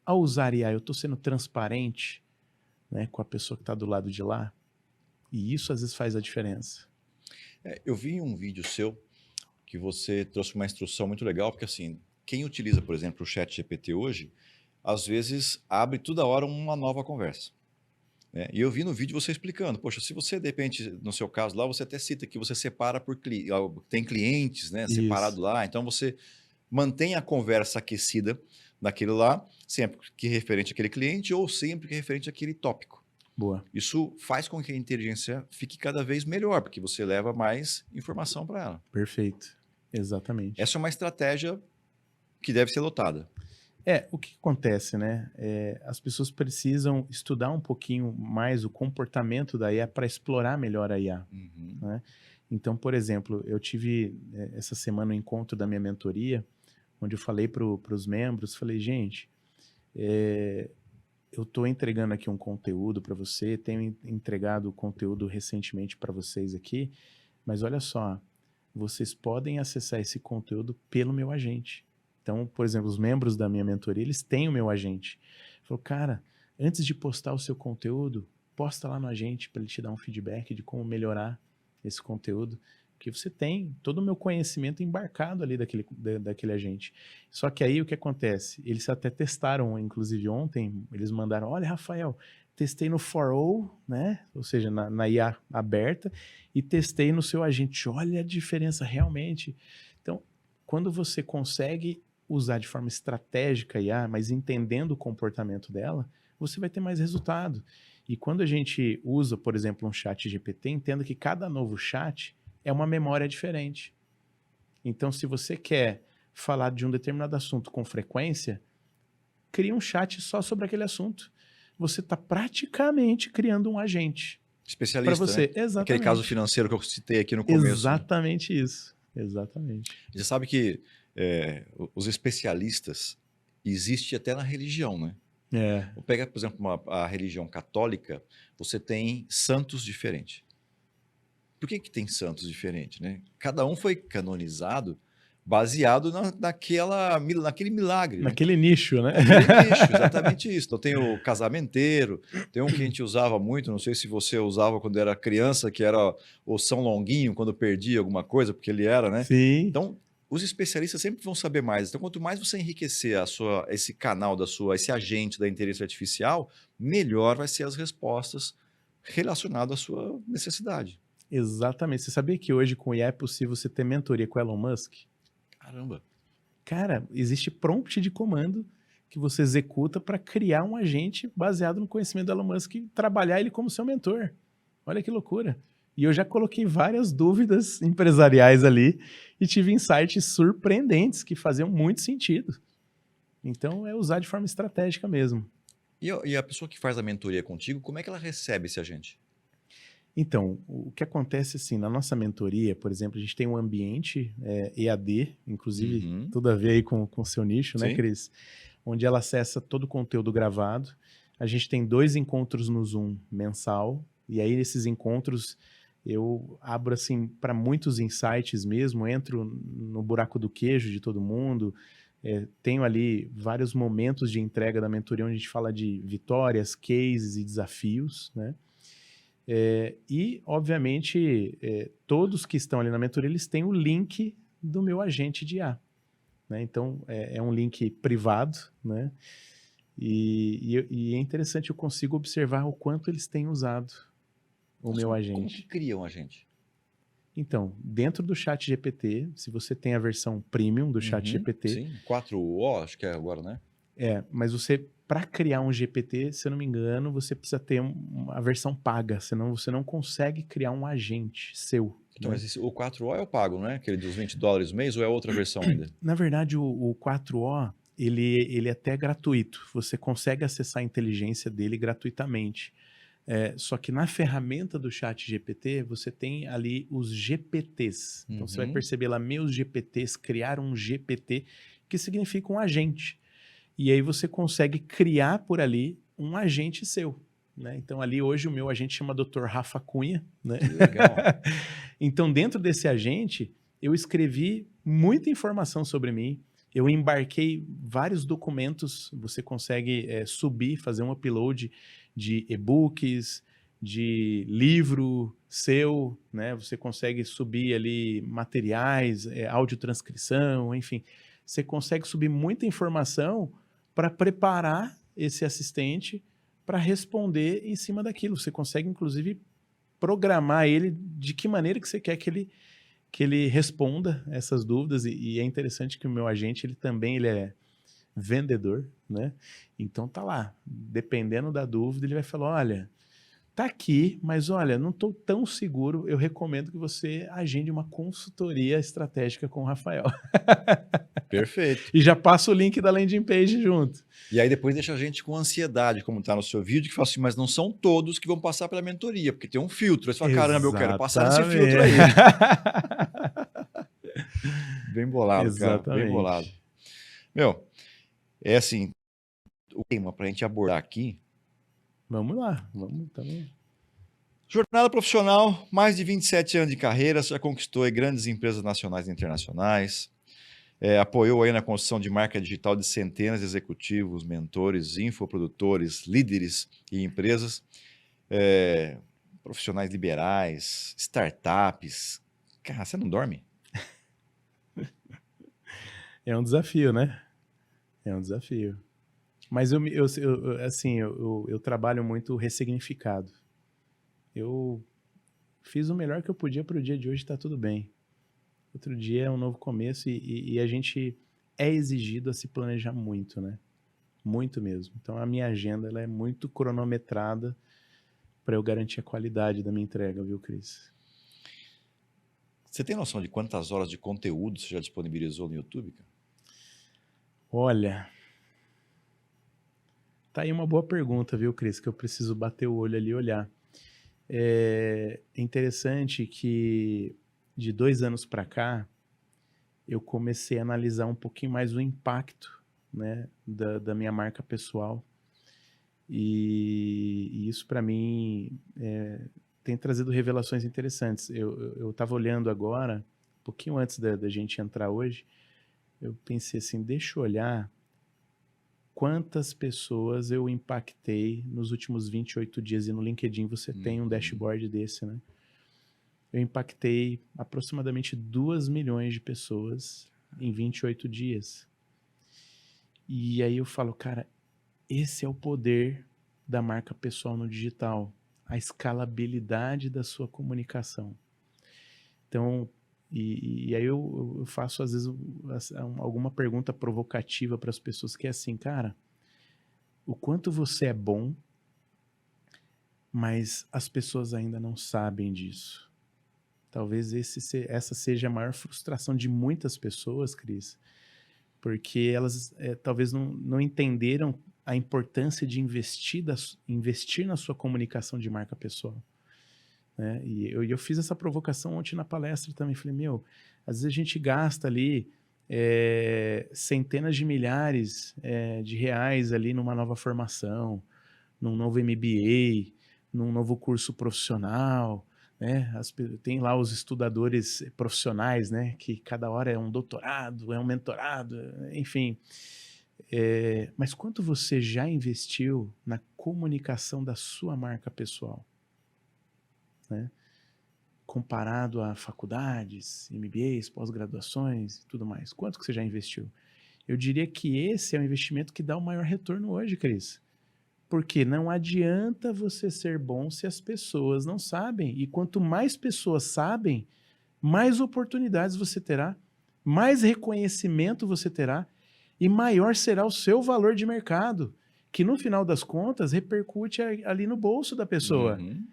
Ao usar IA, eu estou sendo transparente, né, com a pessoa que está do lado de lá, e isso às vezes faz a diferença. Eu vi um vídeo seu que você trouxe uma instrução muito legal, porque assim, quem utiliza, por exemplo, o chat GPT hoje, às vezes abre toda hora uma nova conversa. Né? E eu vi no vídeo você explicando, poxa, se você, de repente, no seu caso lá, você até cita que você separa tem clientes, né, separado Isso. lá, então você mantém a conversa aquecida, naquilo lá, sempre que referente àquele cliente ou sempre que referente àquele tópico. Boa. Isso faz com que a inteligência fique cada vez melhor, porque você leva mais informação para ela. Perfeito. Exatamente. Essa é uma estratégia que deve ser adotada. O que acontece, né? As pessoas precisam estudar um pouquinho mais o comportamento da IA para explorar melhor a IA. Uhum. Né? Então, por exemplo, eu tive essa semana um encontro da minha mentoria, onde eu falei para os membros, falei, gente, eu estou entregando aqui um conteúdo para você, tenho entregado conteúdo recentemente para vocês aqui, mas olha só, vocês podem acessar esse conteúdo pelo meu agente. Então, por exemplo, os membros da minha mentoria, eles têm o meu agente. Falou, cara, antes de postar o seu conteúdo, posta lá no agente para ele te dar um feedback de como melhorar esse conteúdo, porque você tem todo o meu conhecimento embarcado ali daquele agente. Só que aí o que acontece? Eles até testaram, inclusive ontem, eles mandaram, olha, Rafael, testei no 4o, né? Ou seja, na IA aberta, e testei no seu agente. Olha a diferença realmente. Então, quando você consegue usar de forma estratégica a IA, mas entendendo o comportamento dela, você vai ter mais resultado. E quando a gente usa, por exemplo, um chat GPT, entenda que cada novo chat é uma memória diferente. Então, se você quer falar de um determinado assunto com frequência, cria um chat só sobre aquele assunto. Você está praticamente criando um agente. Especialista, para você. né? Exatamente. Aquele caso financeiro que eu citei aqui no começo. Exatamente isso. Exatamente. Você sabe que os especialistas existem até na religião, né? Vou pegar, por exemplo, a religião católica, você tem santos diferentes. Por que tem santos diferentes, né? Cada um foi canonizado baseado naquele milagre, né? Naquele nicho, né? Naquele nicho, exatamente isso. Então tem o casamenteiro, tem um que a gente usava muito, não sei se você usava quando era criança, que era o São Longuinho, quando perdia alguma coisa, porque ele era, né? Sim. Então, os especialistas sempre vão saber mais. Então, quanto mais você enriquecer esse canal esse agente da inteligência artificial, melhor vai ser as respostas relacionadas à sua necessidade. Exatamente. Você sabia que hoje com o IA é possível você ter mentoria com o Elon Musk? Caramba! Cara, existe prompt de comando que você executa para criar um agente baseado no conhecimento do Elon Musk e trabalhar ele como seu mentor. Olha que loucura. E eu já coloquei várias dúvidas empresariais ali e tive insights surpreendentes que faziam muito sentido. Então, é usar de forma estratégica mesmo. E a pessoa que faz a mentoria contigo, como é que ela recebe esse agente? Então, o que acontece assim, na nossa mentoria, por exemplo, a gente tem um ambiente EAD, inclusive tudo a ver aí com o seu nicho, né, Cris? Onde ela acessa todo o conteúdo gravado. A gente tem 2 encontros no Zoom mensal, e aí nesses encontros eu abro assim para muitos insights mesmo, entro no buraco do queijo de todo mundo, tenho ali vários momentos de entrega da mentoria onde a gente fala de vitórias, cases e desafios, né? E, obviamente, todos que estão ali na mentoria, eles têm o link do meu agente de IA. Né? Então, é um link privado, né? E é interessante, eu consigo observar o quanto eles têm usado o meu agente. Como que cria um agente? Então, dentro do chat GPT, se você tem a versão premium do chat GPT... Sim, 4o, acho que é agora, né? Mas você, para criar um GPT, se eu não me engano, você precisa ter uma versão paga, senão você não consegue criar um agente seu. Então, né? mas o 4o é o pago, não é? Aquele dos $20 o mês ou é outra versão ainda? Na verdade, o 4o, ele é até gratuito. Você consegue acessar a inteligência dele gratuitamente. Só que na ferramenta do chat GPT, você tem ali os GPTs. Então, você vai perceber lá, meus GPTs, criar um GPT, que significa um agente. E aí você consegue criar por ali um agente seu. Né? Então, ali hoje o meu agente chama Dr. Rafa Cunha. Né? Que legal. Então, dentro desse agente, eu escrevi muita informação sobre mim. Eu embarquei vários documentos. Você consegue subir, fazer um upload de e-books, de livro seu. Né? Você consegue subir ali materiais, audiotranscrição, enfim. Você consegue subir muita informação para preparar esse assistente para responder em cima daquilo. Você consegue, inclusive, programar ele de que maneira que você quer que ele responda essas dúvidas. E é interessante que o meu agente, ele também vendedor, né? Então tá lá, dependendo da dúvida, ele vai falar, olha, tá aqui, mas olha, não estou tão seguro, eu recomendo que você agende uma consultoria estratégica com o Rafael. Perfeito. E já passa o link da landing page junto. E aí depois deixa a gente com ansiedade, como está no seu vídeo, que fala assim, mas não são todos que vão passar pela mentoria, porque tem um filtro. Aí você fala, caramba, eu quero passar nesse filtro aí. Exatamente. Bem bolado, cara, bem bolado. Exatamente. Meu, é assim, o tema para a gente abordar aqui. Vamos lá, vamos também. Jornada profissional, mais de 27 anos de carreira, você já conquistou aí grandes empresas nacionais e internacionais, apoiou aí na construção de marca digital de centenas de executivos, mentores, infoprodutores, líderes e empresas, profissionais liberais, startups. Cara, você não dorme? É um desafio, né? É um desafio. Mas eu trabalho muito ressignificado. Eu fiz o melhor que eu podia para o dia de hoje, está tudo bem. Outro dia é um novo começo e a gente é exigido a se planejar muito, né? Muito mesmo. Então a minha agenda ela é muito cronometrada para eu garantir a qualidade da minha entrega, viu, Cris? Você tem noção de quantas horas de conteúdo você já disponibilizou no YouTube, cara? Olha, tá aí uma boa pergunta, viu, Cris? Que eu preciso bater o olho ali e olhar. É interessante que de 2 anos para cá eu comecei a analisar um pouquinho mais o impacto, né, da minha marca pessoal e isso para mim tem trazido revelações interessantes. Eu estava olhando agora, um pouquinho antes da gente entrar hoje, eu pensei assim, deixa eu olhar quantas pessoas eu impactei nos últimos 28 dias, e no LinkedIn você tem um dashboard desse, né? Eu impactei aproximadamente 2 milhões de pessoas em 28 dias. E aí eu falo, cara, esse é o poder da marca pessoal no digital, a escalabilidade da sua comunicação. Então, e aí eu faço às vezes alguma pergunta provocativa para as pessoas que é assim, cara, o quanto você é bom, mas as pessoas ainda não sabem disso. Talvez essa seja a maior frustração de muitas pessoas, Cris, porque elas talvez não entenderam a importância de investir na sua comunicação de marca pessoal. Né? E eu fiz essa provocação ontem na palestra também. Falei, às vezes a gente gasta ali centenas de milhares de reais ali numa nova formação, num novo MBA, num novo curso profissional, né? Tem lá os estudadores profissionais, né? Que cada hora é um doutorado, é um mentorado, enfim. Mas quanto você já investiu na comunicação da sua marca pessoal? Né? Comparado a faculdades, MBAs, pós-graduações e tudo mais. Quanto que você já investiu? Eu diria que esse é o investimento que dá o maior retorno hoje, Cris. Porque não adianta você ser bom se as pessoas não sabem. E quanto mais pessoas sabem, mais oportunidades você terá, mais reconhecimento você terá e maior será o seu valor de mercado, que no final das contas repercute ali no bolso da pessoa. Uhum.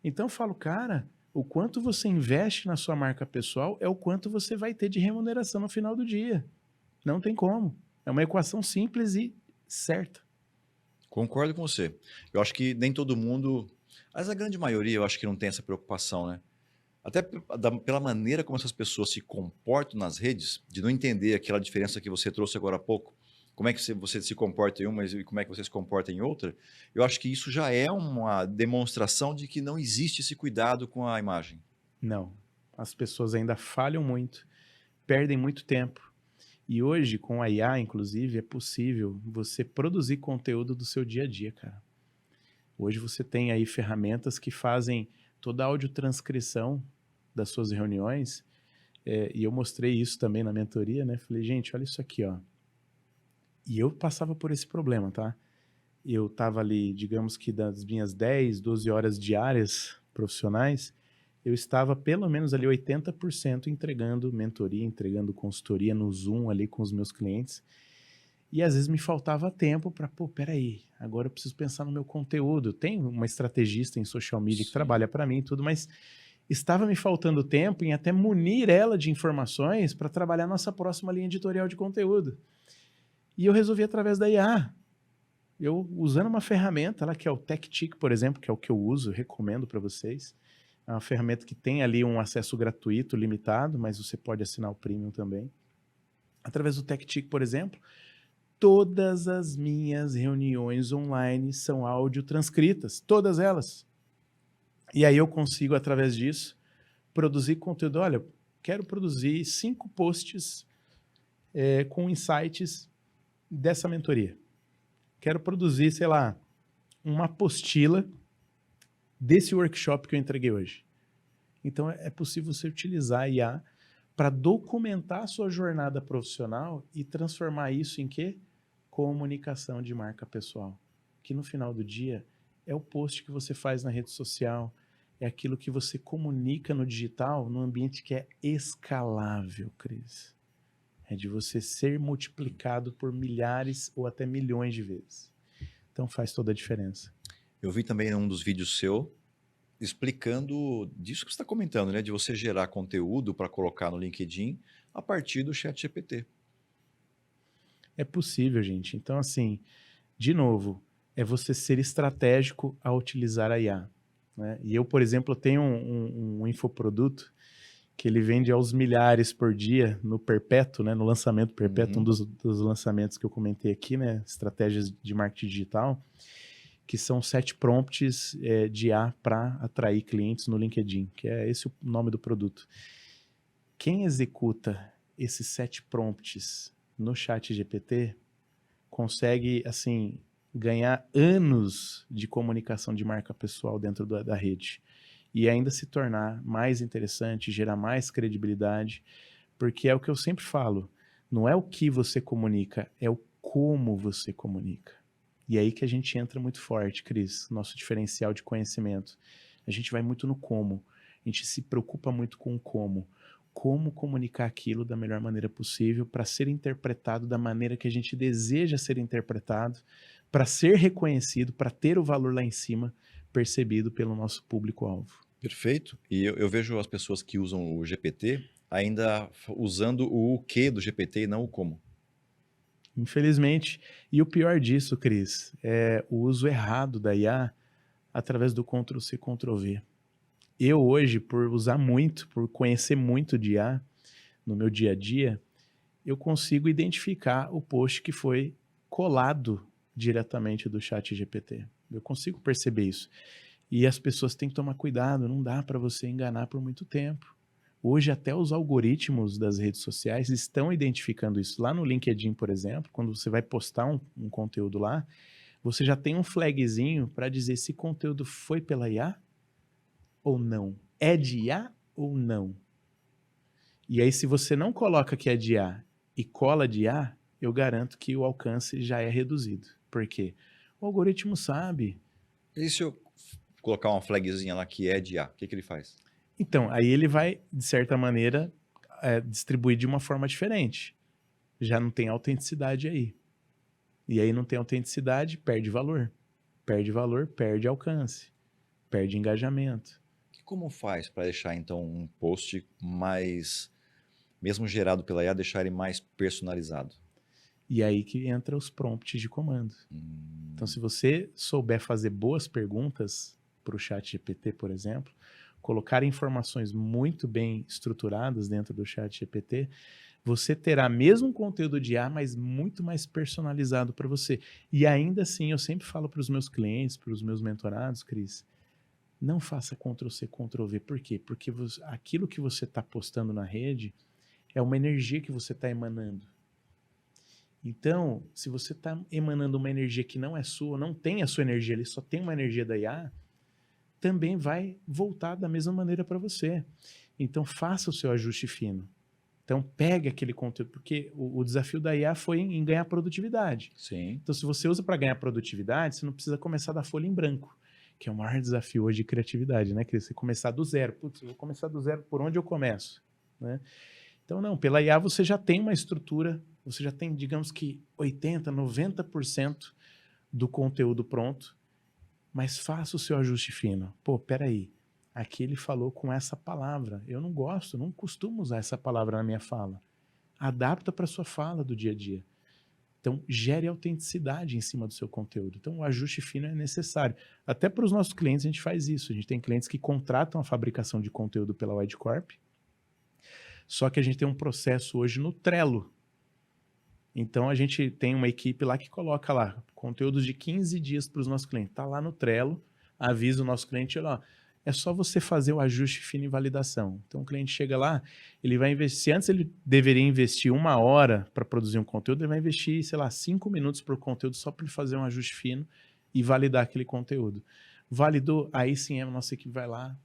Então eu falo, cara, o quanto você investe na sua marca pessoal é o quanto você vai ter de remuneração no final do dia. Não tem como. É uma equação simples e certa. Concordo com você. Eu acho que nem todo mundo, mas a grande maioria, eu acho que não tem essa preocupação, né? Até pela maneira como essas pessoas se comportam nas redes, de não entender aquela diferença que você trouxe agora há pouco, como é que você se comporta em uma e como é que você se comporta em outra, eu acho que isso já é uma demonstração de que não existe esse cuidado com a imagem. Não. As pessoas ainda falham muito, perdem muito tempo. E hoje, com a IA, inclusive, é possível você produzir conteúdo do seu dia a dia, cara. Hoje você tem aí ferramentas que fazem toda a audiotranscrição das suas reuniões, e eu mostrei isso também na mentoria, né? Falei, gente, olha isso aqui, ó. E eu passava por esse problema, tá? Eu tava ali, digamos que das minhas 10, 12 horas diárias profissionais, eu estava pelo menos ali 80% entregando mentoria, entregando consultoria no Zoom ali com os meus clientes. E às vezes me faltava tempo para, pô, peraí, agora eu preciso pensar no meu conteúdo. Tem uma estrategista em social media que Sim. trabalha para mim e tudo, mas estava me faltando tempo em até munir ela de informações para trabalhar nossa próxima linha editorial de conteúdo. E eu resolvi através da IA. Eu usando uma ferramenta lá que é o TechTick, por exemplo, que é o que eu uso, recomendo para vocês. É uma ferramenta que tem ali um acesso gratuito, limitado, mas você pode assinar o Premium também. Através do TechTick, por exemplo, todas as minhas reuniões online são áudio transcritas, todas elas. E aí eu consigo, através disso, produzir conteúdo. Olha, quero produzir 5 posts com insights dessa mentoria. Quero produzir, sei lá, uma apostila desse workshop que eu entreguei hoje. Então é possível você utilizar a IA para documentar a sua jornada profissional e transformar isso em quê? Comunicação de marca pessoal. Que no final do dia é o post que você faz na rede social, é aquilo que você comunica no digital, num ambiente que é escalável, Cris. É de você ser multiplicado por milhares ou até milhões de vezes. Então faz toda a diferença. Eu vi também num dos vídeos seu explicando disso que você está comentando, né? De você gerar conteúdo para colocar no LinkedIn a partir do ChatGPT. É possível, gente. Então, assim, de novo, é você ser estratégico ao utilizar a IA. Né? E eu, por exemplo, tenho um infoproduto que ele vende aos milhares por dia no perpétuo, né? No lançamento perpétuo, um dos lançamentos que eu comentei aqui, né? Estratégias de marketing digital, que são 7 prompts de IA para atrair clientes no LinkedIn, que é esse o nome do produto. Quem executa esses 7 prompts no ChatGPT consegue, assim, ganhar anos de comunicação de marca pessoal dentro da rede e ainda se tornar mais interessante, gerar mais credibilidade, porque é o que eu sempre falo, não é o que você comunica, é o como você comunica. E é aí que a gente entra muito forte, Cris, nosso diferencial de conhecimento. A gente vai muito no como, a gente se preocupa muito com o como comunicar aquilo da melhor maneira possível para ser interpretado da maneira que a gente deseja ser interpretado, para ser reconhecido, para ter o valor lá em cima percebido pelo nosso público-alvo. Perfeito. E eu vejo as pessoas que usam o GPT ainda usando o que do GPT e não o como. Infelizmente. E o pior disso, Cris, é o uso errado da IA através do Ctrl+C, Ctrl+V. Eu hoje, por usar muito, por conhecer muito de IA no meu dia a dia, eu consigo identificar o post que foi colado diretamente do ChatGPT. Eu consigo perceber isso. E as pessoas têm que tomar cuidado, não dá para você enganar por muito tempo. Hoje até os algoritmos das redes sociais estão identificando isso. Lá no LinkedIn, por exemplo, quando você vai postar um conteúdo lá, você já tem um flagzinho para dizer se conteúdo foi pela IA ou não. É de IA ou não? E aí, se você não coloca que é de IA e cola de IA, eu garanto que o alcance já é reduzido. Por quê? O algoritmo sabe. E se eu colocar uma flagzinha lá que é de A, o que ele faz? Então, aí ele vai, de certa maneira, distribuir de uma forma diferente. Já não tem autenticidade aí. E aí não tem autenticidade, perde valor. Perde valor, perde alcance. Perde engajamento. E como faz para deixar então um post mais, mesmo gerado pela IA, deixar ele mais personalizado? E aí que entra os prompts de comando. Então, se você souber fazer boas perguntas para o ChatGPT, por exemplo, colocar informações muito bem estruturadas dentro do ChatGPT, você terá mesmo conteúdo de IA, mas muito mais personalizado para você. E ainda assim, eu sempre falo para os meus clientes, para os meus mentorados, Cris, não faça Ctrl+C, Ctrl+V. Por quê? Porque aquilo que você está postando na rede é uma energia que você está emanando. Então, se você está emanando uma energia que não é sua, não tem a sua energia, ele só tem uma energia da IA, também vai voltar da mesma maneira para você. Então, faça o seu ajuste fino. Então, pegue aquele conteúdo, porque o desafio da IA foi em ganhar produtividade. Sim. Então, se você usa para ganhar produtividade, você não precisa começar da folha em branco, que é o maior desafio hoje de criatividade, né? Que você começar do zero. Putz, eu vou começar do zero, por onde eu começo? Né? Então, não, pela IA você já tem uma estrutura, você já tem, digamos que 80%, 90% do conteúdo pronto, mas faça o seu ajuste fino. Pô, peraí, aqui ele falou com essa palavra, eu não gosto, não costumo usar essa palavra na minha fala. Adapta para sua fala do dia a dia. Então, gere autenticidade em cima do seu conteúdo. Então, o ajuste fino é necessário. Até para os nossos clientes a gente faz isso. A gente tem clientes que contratam a fabricação de conteúdo pela WideCorp, só que a gente tem um processo hoje no Trello. Então, a gente tem uma equipe lá que coloca lá conteúdos de 15 dias para os nossos clientes. Está lá no Trello, avisa o nosso cliente, olha, ó, é só você fazer o ajuste fino e validação. Então, o cliente chega lá, ele vai investir, se antes ele deveria investir 1 hora para produzir um conteúdo, ele vai investir, sei lá, 5 minutos por conteúdo só para ele fazer um ajuste fino e validar aquele conteúdo. Validou, aí sim a nossa equipe vai lá,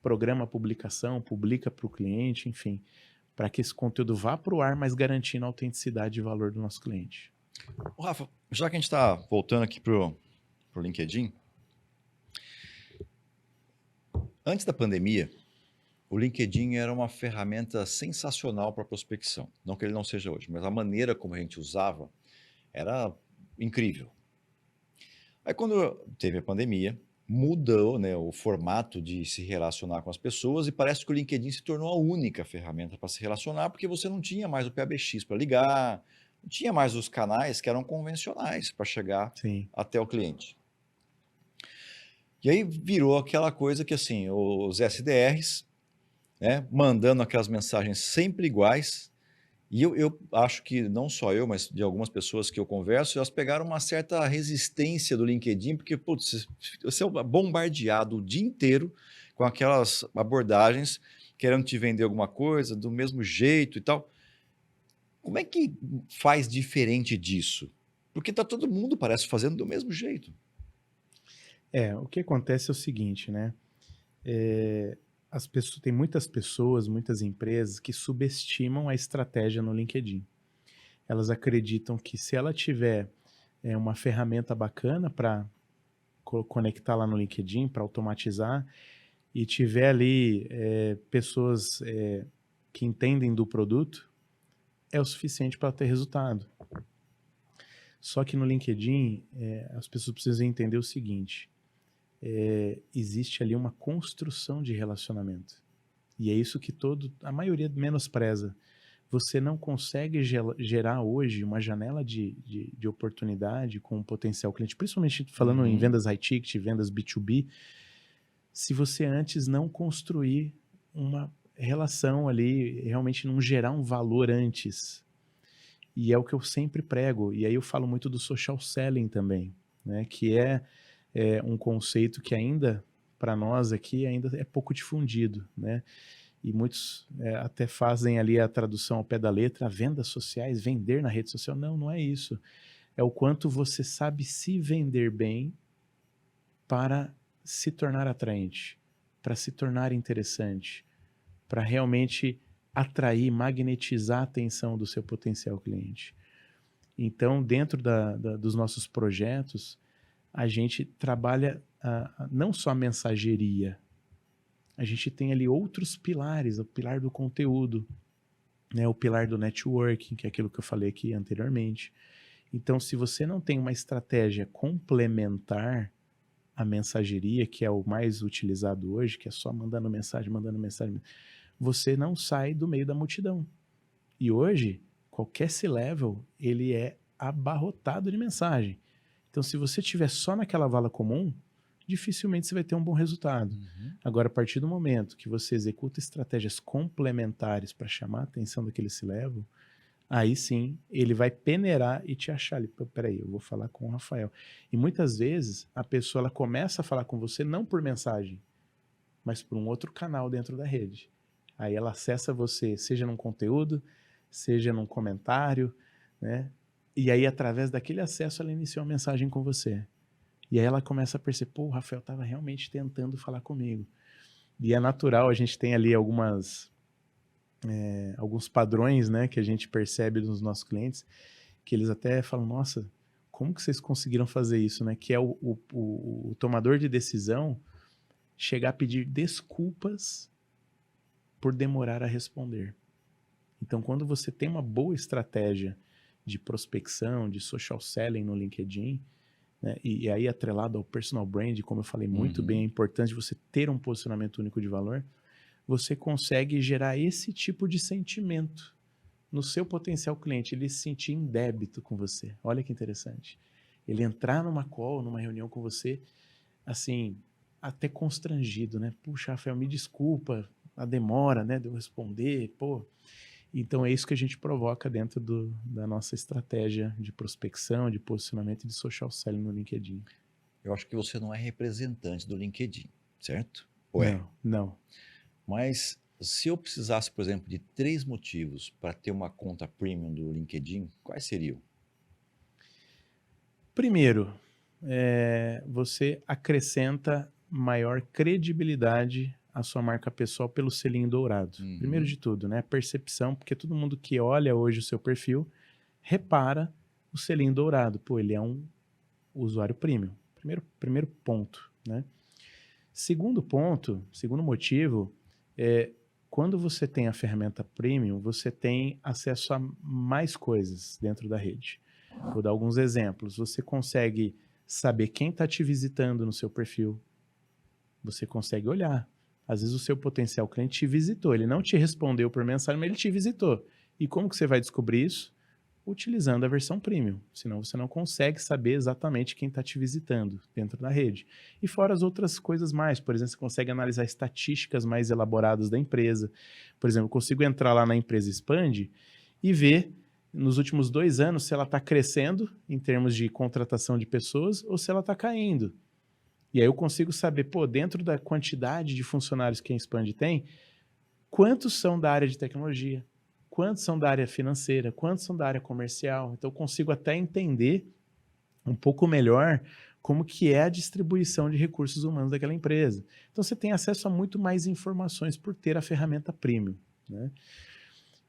programa a publicação, publica para o cliente, enfim, para que esse conteúdo vá para o ar, mas garantindo a autenticidade e valor do nosso cliente. Ô, Rafa, já que a gente está voltando aqui pro LinkedIn, antes da pandemia, o LinkedIn era uma ferramenta sensacional para prospecção. Não que ele não seja hoje, mas a maneira como a gente usava era incrível. Aí quando teve a pandemia, mudou, né, o formato de se relacionar com as pessoas e parece que o LinkedIn se tornou a única ferramenta para se relacionar, porque você não tinha mais o PABX para ligar, não tinha mais os canais que eram convencionais para chegar Sim. até o cliente. E aí virou aquela coisa que assim, os SDRs, né, mandando aquelas mensagens sempre iguais. E eu acho que não só eu, mas de algumas pessoas que eu converso, elas pegaram uma certa resistência do LinkedIn, porque putz, você é bombardeado o dia inteiro com aquelas abordagens, querendo te vender alguma coisa do mesmo jeito e tal. Como é que faz diferente disso? Porque tá todo mundo parece fazendo do mesmo jeito. O que acontece é o seguinte, né? Tem muitas pessoas, muitas empresas que subestimam a estratégia no LinkedIn. Elas acreditam que se ela tiver uma ferramenta bacana para conectar lá no LinkedIn, para automatizar, e tiver ali pessoas que entendem do produto, é o suficiente para ter resultado. Só que no LinkedIn, as pessoas precisam entender o seguinte, existe ali uma construção de relacionamento. E é isso que a maioria menospreza. Você não consegue gerar hoje uma janela de oportunidade com um potencial cliente, principalmente falando em vendas high ticket, vendas B2B, se você antes não construir uma relação ali, realmente não gerar um valor antes. E é o que eu sempre prego. E aí eu falo muito do social selling também, né? Que é um conceito que ainda, para nós aqui, ainda é pouco difundido, né? E muitos até fazem ali a tradução ao pé da letra, vendas sociais, vender na rede social. Não, não é isso. É o quanto você sabe se vender bem para se tornar atraente, para se tornar interessante, para realmente atrair, magnetizar a atenção do seu potencial cliente. Então, dentro dos nossos projetos, a gente trabalha não só a mensageria, a gente tem ali outros pilares, o pilar do conteúdo, né, o pilar do networking, que é aquilo que eu falei aqui anteriormente. Então, se você não tem uma estratégia complementar à mensageria, que é o mais utilizado hoje, que é só mandando mensagem, você não sai do meio da multidão. E hoje, qualquer C-level, ele é abarrotado de mensagem. Então, se você estiver só naquela vala comum, dificilmente você vai ter um bom resultado. Agora, a partir do momento que você executa estratégias complementares para chamar a atenção daquele C-level, aí sim, ele vai peneirar e te achar ali. Peraí, eu vou falar com o Rafael. E muitas vezes, a pessoa ela começa a falar com você não por mensagem, mas por um outro canal dentro da rede. Aí ela acessa você, seja num conteúdo, seja num comentário, né? E aí, através daquele acesso, ela inicia uma mensagem com você. E aí ela começa a perceber, pô, o Rafael estava realmente tentando falar comigo. E é natural, a gente tem ali alguns padrões, né, que a gente percebe nos nossos clientes, que eles até falam, nossa, como que vocês conseguiram fazer isso, né? Que é o tomador de decisão chegar a pedir desculpas por demorar a responder. Então, quando você tem uma boa estratégia de prospecção, de social selling no LinkedIn, né, e aí atrelado ao personal brand, como eu falei muito bem, é importante você ter um posicionamento único de valor, você consegue gerar esse tipo de sentimento no seu potencial cliente, ele se sentir em débito com você. Olha que interessante. Ele entrar numa call, numa reunião com você, assim, até constrangido, né? Puxa, Rafael, me desculpa a demora, né, de eu responder, pô. Então é isso que a gente provoca dentro da nossa estratégia de prospecção, de posicionamento e de social selling no LinkedIn. Eu acho que você não é representante do LinkedIn, certo? Ou é? Não, não. Mas se eu precisasse, por exemplo, de 3 motivos para ter uma conta premium do LinkedIn, quais seriam? Primeiro, você acrescenta maior credibilidade à sua marca pessoal pelo selinho dourado. Primeiro de tudo, né? A percepção, porque todo mundo que olha hoje o seu perfil repara o selinho dourado. Pô, ele é um usuário premium. Primeiro ponto, né? Segundo ponto, segundo motivo, quando você tem a ferramenta premium, você tem acesso a mais coisas dentro da rede. Vou dar alguns exemplos. Você consegue saber quem está te visitando no seu perfil. Você consegue olhar. Às vezes o seu potencial cliente te visitou. Ele não te respondeu por mensagem, mas ele te visitou. E como que você vai descobrir isso? Utilizando a versão premium. Senão você não consegue saber exatamente quem está te visitando dentro da rede. E fora as outras coisas mais. Por exemplo, você consegue analisar estatísticas mais elaboradas da empresa. Por exemplo, eu consigo entrar lá na empresa Expand e ver nos últimos 2 anos se ela está crescendo em termos de contratação de pessoas ou se ela está caindo. E aí eu consigo saber, pô, dentro da quantidade de funcionários que a Expand tem, quantos são da área de tecnologia, quantos são da área financeira, quantos são da área comercial. Então eu consigo até entender um pouco melhor como que é a distribuição de recursos humanos daquela empresa. Então você tem acesso a muito mais informações por ter a ferramenta premium, né?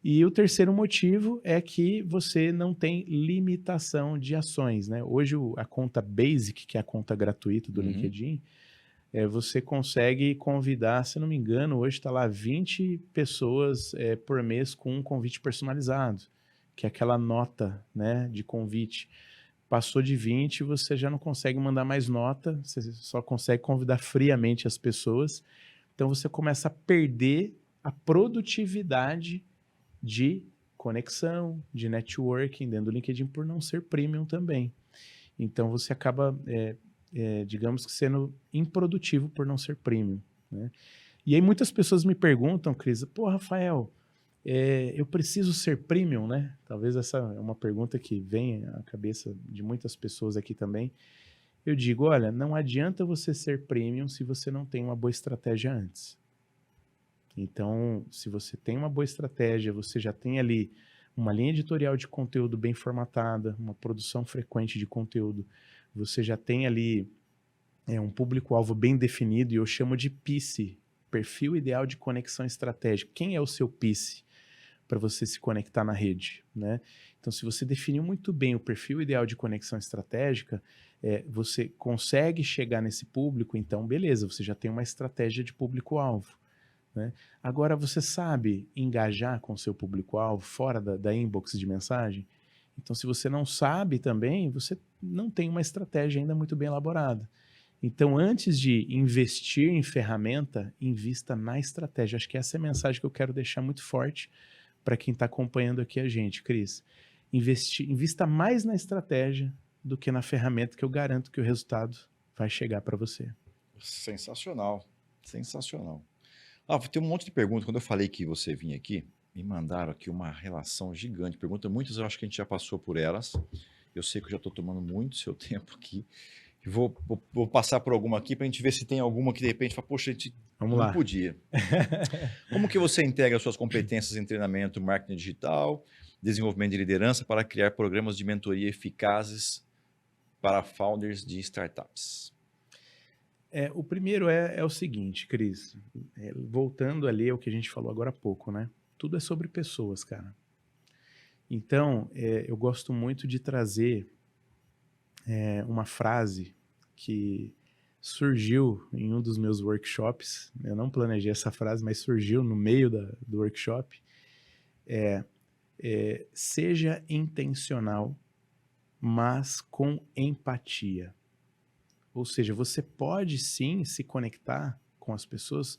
E o terceiro motivo é que você não tem limitação de ações, né? Hoje a conta Basic, que é a conta gratuita do LinkedIn, você consegue convidar, se não me engano, hoje está lá 20 pessoas por mês com um convite personalizado, que é aquela nota, né, de convite. Passou de 20, você já não consegue mandar mais nota, você só consegue convidar friamente as pessoas. Então você começa a perder a produtividade de conexão, de networking dentro do LinkedIn por não ser premium também. Então você acaba, digamos que sendo improdutivo por não ser premium, né? E aí muitas pessoas me perguntam, Cris, pô, Rafael, eu preciso ser premium, né? Talvez essa é uma pergunta que vem à cabeça de muitas pessoas aqui também. Eu digo, olha, não adianta você ser premium se você não tem uma boa estratégia antes. Então, se você tem uma boa estratégia, você já tem ali uma linha editorial de conteúdo bem formatada, uma produção frequente de conteúdo, você já tem ali um público-alvo bem definido, e eu chamo de PICE, perfil ideal de conexão estratégica. Quem é o seu PICE para você se conectar na rede, né? Então, se você definiu muito bem o perfil ideal de conexão estratégica, você consegue chegar nesse público, então beleza, você já tem uma estratégia de público-alvo, né? Agora, você sabe engajar com o seu público-alvo fora da inbox de mensagem? Então, se você não sabe também, você não tem uma estratégia ainda muito bem elaborada. Então, antes de investir em ferramenta, invista na estratégia. Acho que essa é a mensagem que eu quero deixar muito forte para quem está acompanhando aqui a gente, Cris. Invista mais na estratégia do que na ferramenta, que eu garanto que o resultado vai chegar para você. Sensacional, sensacional. Tem um monte de perguntas. Quando eu falei que você vinha aqui, me mandaram aqui uma relação gigante. Perguntas muitas, eu acho que a gente já passou por elas. Eu sei que eu já estou tomando muito seu tempo aqui. Vou passar por alguma aqui para a gente ver se tem alguma que de repente fala, poxa, a gente Vamos não lá. podia. Como que você integra suas competências em treinamento, marketing digital, desenvolvimento de liderança para criar programas de mentoria eficazes para founders de startups? O primeiro é o seguinte, Cris, voltando ali ao que a gente falou agora há pouco, né? Tudo é sobre pessoas, cara. Então, eu gosto muito de trazer uma frase que surgiu em um dos meus workshops. Eu não planejei essa frase, mas surgiu no meio do workshop, seja intencional, mas com empatia. Ou seja, você pode sim se conectar com as pessoas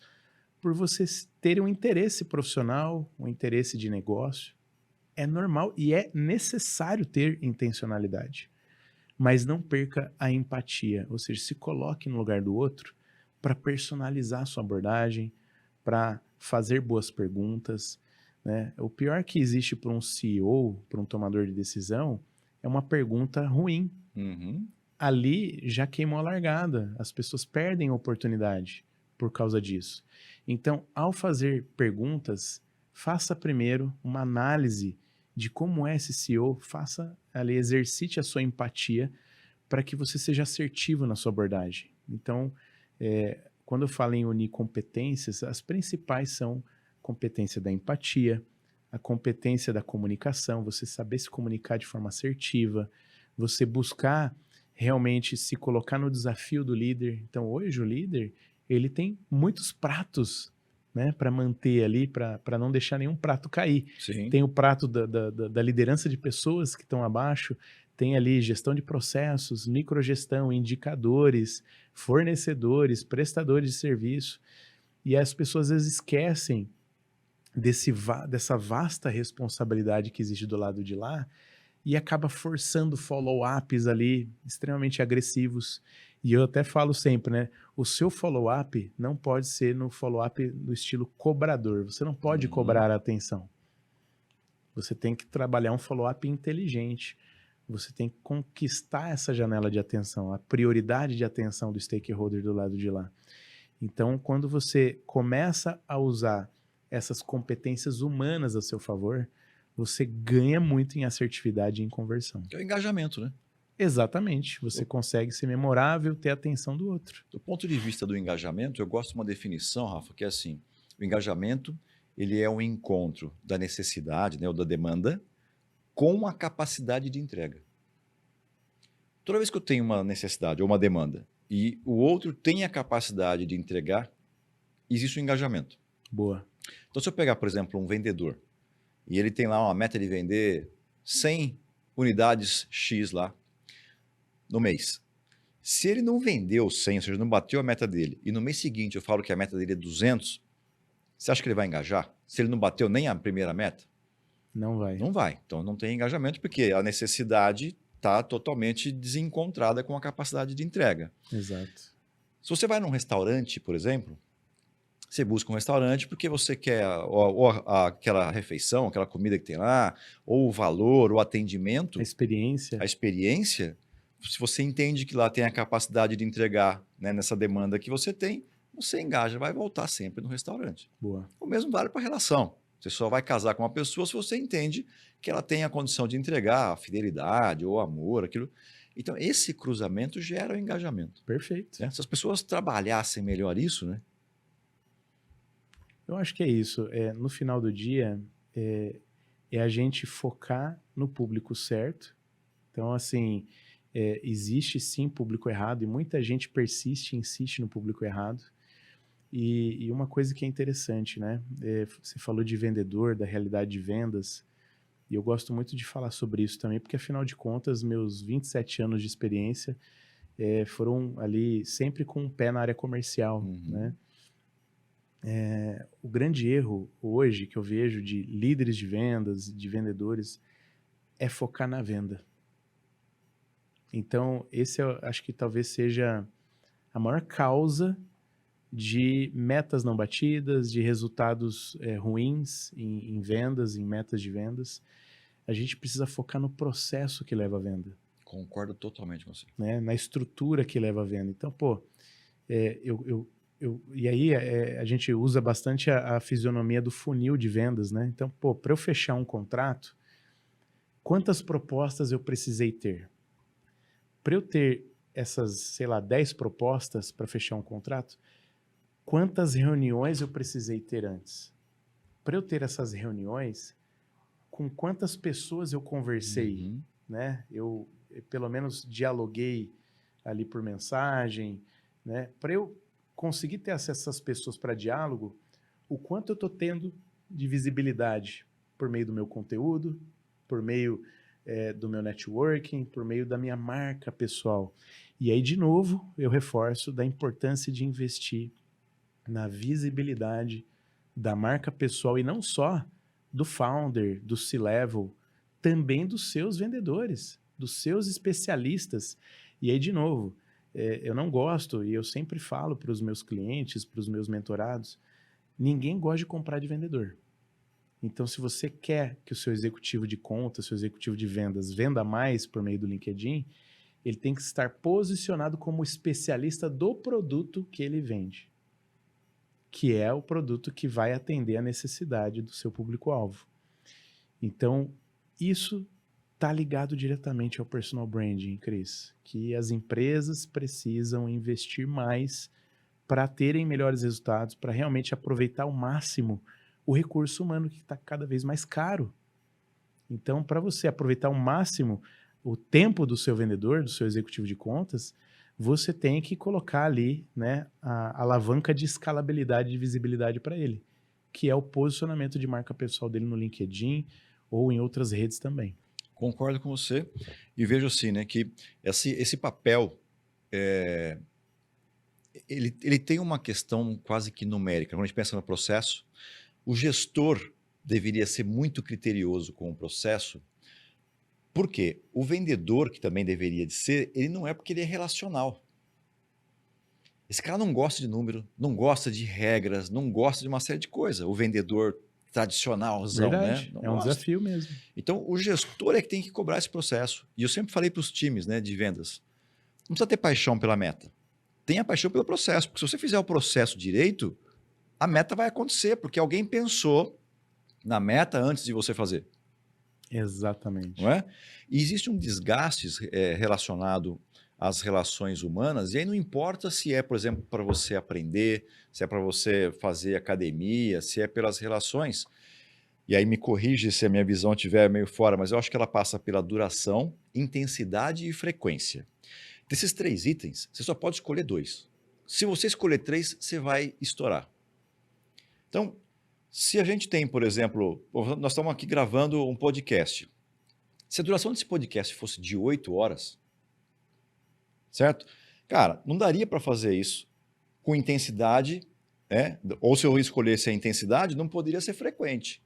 por você ter um interesse profissional, um interesse de negócio. É normal e é necessário ter intencionalidade. Mas não perca a empatia, ou seja, se coloque no lugar do outro para personalizar a sua abordagem, para fazer boas perguntas, né? O pior que existe para um CEO, para um tomador de decisão, é uma pergunta ruim. Uhum. Ali já queimou a largada, as pessoas perdem a oportunidade por causa disso. Então, ao fazer perguntas, faça primeiro uma análise de como é esse CEO, faça ali, exercite a sua empatia para que você seja assertivo na sua abordagem. Então, quando eu falo em unir competências, as principais são a competência da empatia, a competência da comunicação, você saber se comunicar de forma assertiva, você buscar realmente se colocar no desafio do líder. Então, hoje o líder, ele tem muitos pratos, né, para manter ali, para não deixar nenhum prato cair. Sim. Tem o prato da liderança de pessoas que estão abaixo, tem ali gestão de processos, microgestão, indicadores, fornecedores, prestadores de serviço. E as pessoas às vezes esquecem dessa vasta responsabilidade que existe do lado de lá e acaba forçando follow-ups ali extremamente agressivos. E eu até falo sempre, né? O seu follow-up não pode ser no follow-up do estilo cobrador. Você não pode cobrar a atenção. Você tem que trabalhar um follow-up inteligente. Você tem que conquistar essa janela de atenção, a prioridade de atenção do stakeholder do lado de lá. Então, quando você começa a usar essas competências humanas a seu favor, você ganha muito em assertividade e em conversão. Que é o engajamento, né? Exatamente. Você consegue ser memorável, ter a atenção do outro. Do ponto de vista do engajamento, eu gosto de uma definição, Rafa, que é assim: o engajamento, ele é um encontro da necessidade, né, ou da demanda, com a capacidade de entrega. Toda vez que eu tenho uma necessidade ou uma demanda e o outro tem a capacidade de entregar, existe um engajamento. Boa. Então, se eu pegar, por exemplo, um vendedor e ele tem lá uma meta de vender 100 unidades X lá no mês. Se ele não vendeu 100, ou seja, não bateu a meta dele, e no mês seguinte eu falo que a meta dele é 200, você acha que ele vai engajar? Se ele não bateu nem a primeira meta? Não vai. Não vai. Então não tem engajamento porque a necessidade está totalmente desencontrada com a capacidade de entrega. Exato. Se você vai num restaurante, por exemplo, você busca um restaurante porque você quer ou aquela refeição, aquela comida que tem lá, ou o valor, o atendimento, A experiência. a experiência. Se você entende que lá tem a capacidade de entregar, né, nessa demanda que você tem, você engaja, vai voltar sempre no restaurante. Boa. O mesmo vale para a relação. Você só vai casar com uma pessoa se você entende que ela tem a condição de entregar a fidelidade ou amor, aquilo. Então, esse cruzamento gera o engajamento. Perfeito. Né? Se as pessoas trabalhassem melhor isso, né? Eu acho que é isso. No final do dia, é a gente focar no público certo. Então, assim, existe sim público errado e muita gente persiste e insiste no público errado. E uma coisa que é interessante, né? Você falou de vendedor, da realidade de vendas, e eu gosto muito de falar sobre isso também, porque afinal de contas, meus 27 anos de experiência foram ali sempre com um pé na área comercial, né? O grande erro hoje que eu vejo de líderes de vendas, de vendedores, é focar na venda. Então, esse eu acho que talvez seja a maior causa de metas não batidas, de resultados ruins em vendas, em metas de vendas. A gente precisa focar no processo que leva à venda. Concordo totalmente com você. Né? Na estrutura que leva à venda. Então, pô, e aí a gente usa bastante a fisionomia do funil de vendas, né? Então, pô, para eu fechar um contrato, quantas propostas eu precisei ter? Para eu ter essas, sei lá, 10 propostas para fechar um contrato, quantas reuniões eu precisei ter antes? Para eu ter essas reuniões, com quantas pessoas eu conversei, né? Eu pelo menos dialoguei ali por mensagem, né? Para eu conseguir ter acesso a essas pessoas para diálogo, o quanto eu estou tendo de visibilidade? por meio do meu conteúdo, por meio do meu networking, por meio da minha marca pessoal. E aí, de novo, eu reforço da importância de investir na visibilidade da marca pessoal e não só do founder, do C-level, também dos seus vendedores, dos seus especialistas. E aí, de novo, eu não gosto, e eu sempre falo para os meus clientes, para os meus mentorados, ninguém gosta de comprar de vendedor. Então, se você quer que o seu executivo de conta, seu executivo de vendas venda mais por meio do LinkedIn, ele tem que estar posicionado como especialista do produto que ele vende, que é o produto que vai atender a necessidade do seu público-alvo. Então, isso está ligado diretamente ao personal branding, Cris, que as empresas precisam investir mais para terem melhores resultados, para realmente aproveitar ao máximo o recurso humano que está cada vez mais caro. Então, para você aproveitar ao máximo o tempo do seu vendedor, do seu executivo de contas, você tem que colocar ali, né, a alavanca de escalabilidade e visibilidade para ele, que é o posicionamento de marca pessoal dele no LinkedIn ou em outras redes também. Concordo com você e vejo assim, né, que esse papel, ele tem uma questão quase que numérica. Quando a gente pensa no processo, o gestor deveria ser muito criterioso com o processo. Por quê? O vendedor, que também deveria de ser, ele não é porque ele é relacional. Esse cara não gosta de número, não gosta de regras, não gosta de uma série de coisas. O vendedor tradicionalzão, Verdade, né? Não é um gosta. desafio mesmo. Então, o gestor é que tem que cobrar esse processo. E eu sempre falei para os times, né, de vendas, não precisa ter paixão pela meta. Tenha paixão pelo processo, porque se você fizer o processo direito, a meta vai acontecer, porque alguém pensou na meta antes de você fazer. Exatamente. Não é? E existe um desgaste relacionado às relações humanas, e aí não importa se é, por exemplo, para você aprender, se é para você fazer academia, se é pelas relações. E aí me corrige se a minha visão estiver meio fora, mas eu acho que ela passa pela duração, intensidade e frequência. Desses 3 itens, você só pode escolher 2. Se você escolher 3, você vai estourar. Então, se a gente tem, por exemplo, nós estamos aqui gravando um podcast. Se a duração desse podcast fosse de 8 horas, certo? Cara, não daria para fazer isso com intensidade, ou se eu escolhesse a intensidade, não poderia ser frequente.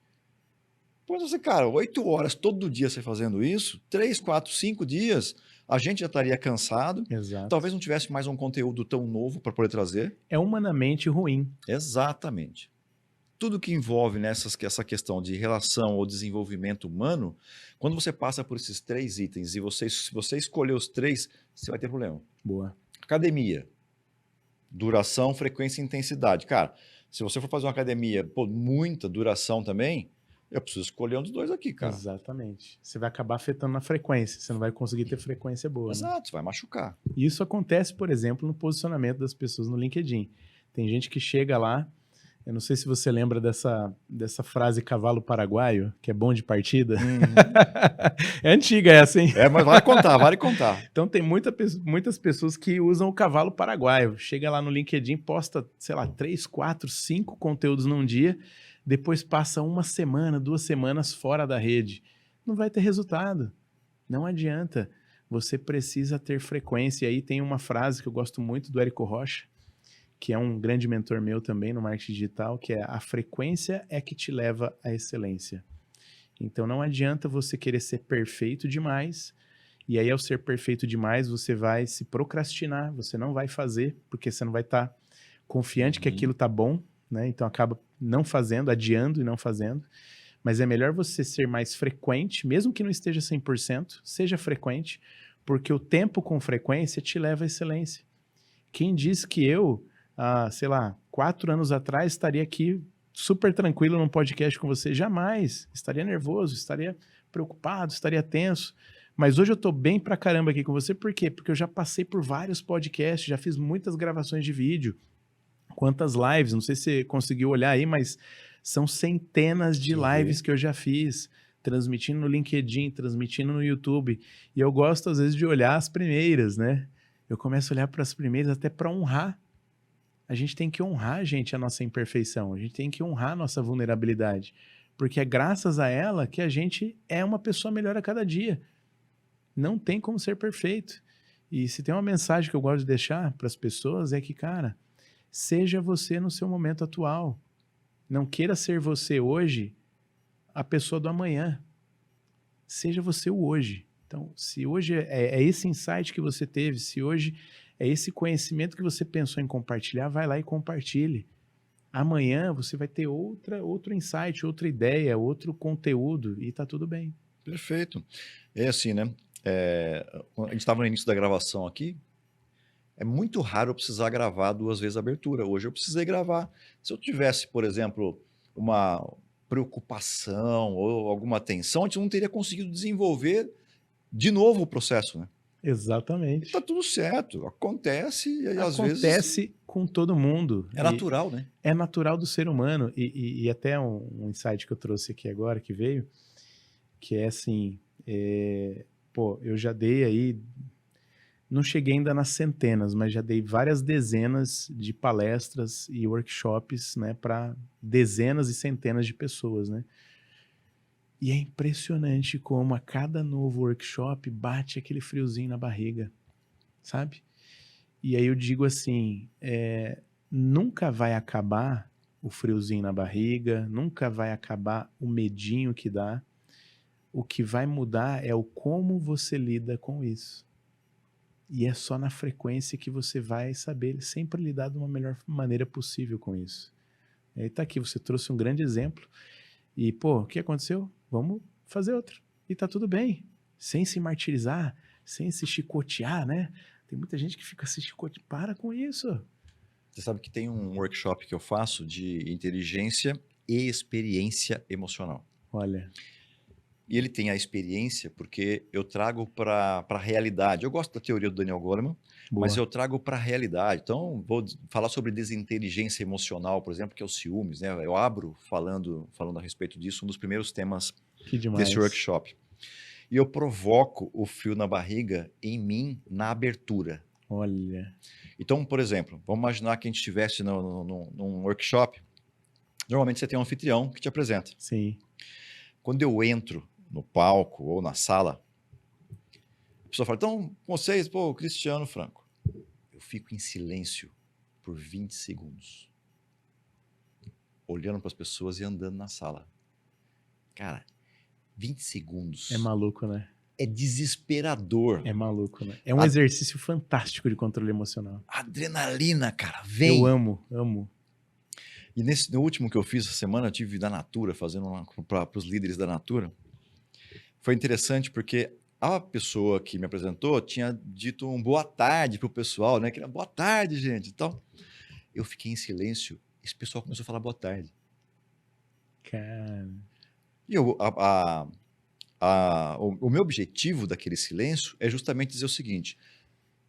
Pois você, cara, 8 horas todo dia você fazendo isso, 3, 4, 5 dias, a gente já estaria cansado. Exato. Talvez não tivesse mais um conteúdo tão novo para poder trazer. É humanamente ruim. Exatamente. Tudo que envolve essa questão de relação ou desenvolvimento humano, quando você passa por esses 3 itens e se você escolher os 3, você vai ter problema. Boa. Academia. Duração, frequência e intensidade. Cara, se você for fazer uma academia, muita duração também, eu preciso escolher um dos 2 aqui, cara. Exatamente. Você vai acabar afetando na frequência. Você não vai conseguir ter frequência boa. Exato, você vai machucar. Isso acontece, por exemplo, no posicionamento das pessoas no LinkedIn. Tem gente que chega lá, eu não sei se você lembra dessa frase cavalo paraguaio, que é bom de partida. É antiga essa, hein? Mas vale contar, vale contar. Então tem muitas pessoas que usam o cavalo paraguaio. Chega lá no LinkedIn, posta, sei lá, 3, 4, 5 conteúdos num dia, depois passa 1 semana, 2 semanas fora da rede. Não vai ter resultado. Não adianta. Você precisa ter frequência. E aí tem uma frase que eu gosto muito do Érico Rocha, que é um grande mentor meu também no marketing digital, que é: a frequência é que te leva à excelência. Então não adianta você querer ser perfeito demais, e aí ao ser perfeito demais você vai se procrastinar, você não vai fazer, porque você não vai estar confiante que aquilo está bom, né? Então acaba não fazendo, adiando e não fazendo. Mas é melhor você ser mais frequente, mesmo que não esteja 100%, seja frequente, porque o tempo com frequência te leva à excelência. Quem disse que eu, sei lá, 4 anos atrás, estaria aqui super tranquilo num podcast com você? Jamais. Estaria nervoso, estaria preocupado, estaria tenso. Mas hoje eu tô bem pra caramba aqui com você. Por quê? Porque eu já passei por vários podcasts, já fiz muitas gravações de vídeo. Quantas lives, não sei se você conseguiu olhar aí, mas são centenas de lives que eu já fiz, transmitindo no LinkedIn, transmitindo no YouTube. E eu gosto, às vezes, de olhar as primeiras, né? Eu começo a olhar para as primeiras até para honrar. A gente tem que honrar, gente, a nossa imperfeição. A gente tem que honrar a nossa vulnerabilidade. porque é graças a ela que a gente é uma pessoa melhor a cada dia. Não tem como ser perfeito. E se tem uma mensagem que eu gosto de deixar para as pessoas é que, cara, seja você no seu momento atual. Não queira ser você hoje a pessoa do amanhã. Seja você o hoje. Então, se hoje é esse insight que você teve, se hoje é esse conhecimento que você pensou em compartilhar, vai lá e compartilhe. Amanhã você vai ter outro insight, outra ideia, outro conteúdo e tá tudo bem. Perfeito. É assim, né? A gente estava no início da gravação aqui. É muito raro eu precisar gravar 2 vezes a abertura. Hoje eu precisei gravar. Se eu tivesse, por exemplo, uma preocupação ou alguma tensão, a gente não teria conseguido desenvolver de novo o processo, né? E Exatamente. tá tudo certo. Acontece e às vezes Acontece com todo mundo. é natural, né? É natural do ser humano. E até um insight que eu trouxe aqui agora, que veio, que é assim, eu já dei aí, não cheguei ainda nas centenas, mas já dei várias dezenas de palestras e workshops, né, para dezenas e centenas de pessoas, né? E é impressionante como a cada novo workshop bate aquele friozinho na barriga, sabe? E aí eu digo assim, nunca vai acabar o friozinho na barriga, nunca vai acabar o medinho que dá. O que vai mudar é o como você lida com isso. E é só na frequência que você vai saber sempre lidar de uma melhor maneira possível com isso. E aí tá aqui, você trouxe um grande exemplo. E, o que aconteceu? Vamos fazer outro. E tá tudo bem. Sem se martirizar, sem se chicotear, né? Tem muita gente que fica se chicoteando. Para com isso. Você sabe que tem um workshop que eu faço de inteligência e experiência emocional. Olha. E ele tem a experiência porque eu trago para a realidade. Eu gosto da teoria do Daniel Goleman, mas eu trago para a realidade. Então, vou falar sobre desinteligência emocional, por exemplo, que é o ciúmes, né? Eu abro falando a respeito disso, um dos primeiros temas desse workshop. E eu provoco o frio na barriga em mim na abertura. Olha. Então, por exemplo, vamos imaginar que a gente estivesse num workshop. Normalmente você tem um anfitrião que te apresenta. Sim. Quando eu entro no palco ou na sala, a pessoa fala, então, com vocês, Cristiano Franco. Eu fico em silêncio por 20 segundos, olhando para as pessoas e andando na sala. Cara, 20 segundos. É maluco, né? É desesperador. É maluco, né? É um exercício fantástico de controle emocional. Adrenalina, cara, vem. Eu amo. E no último que eu fiz essa semana, eu tive da Natura, fazendo para os líderes da Natura. Foi interessante porque a pessoa que me apresentou tinha dito um boa tarde para o pessoal, né? Que era boa tarde, gente. Então, eu fiquei em silêncio. Esse pessoal começou a falar boa tarde. Cara. E o meu objetivo daquele silêncio é justamente dizer o seguinte: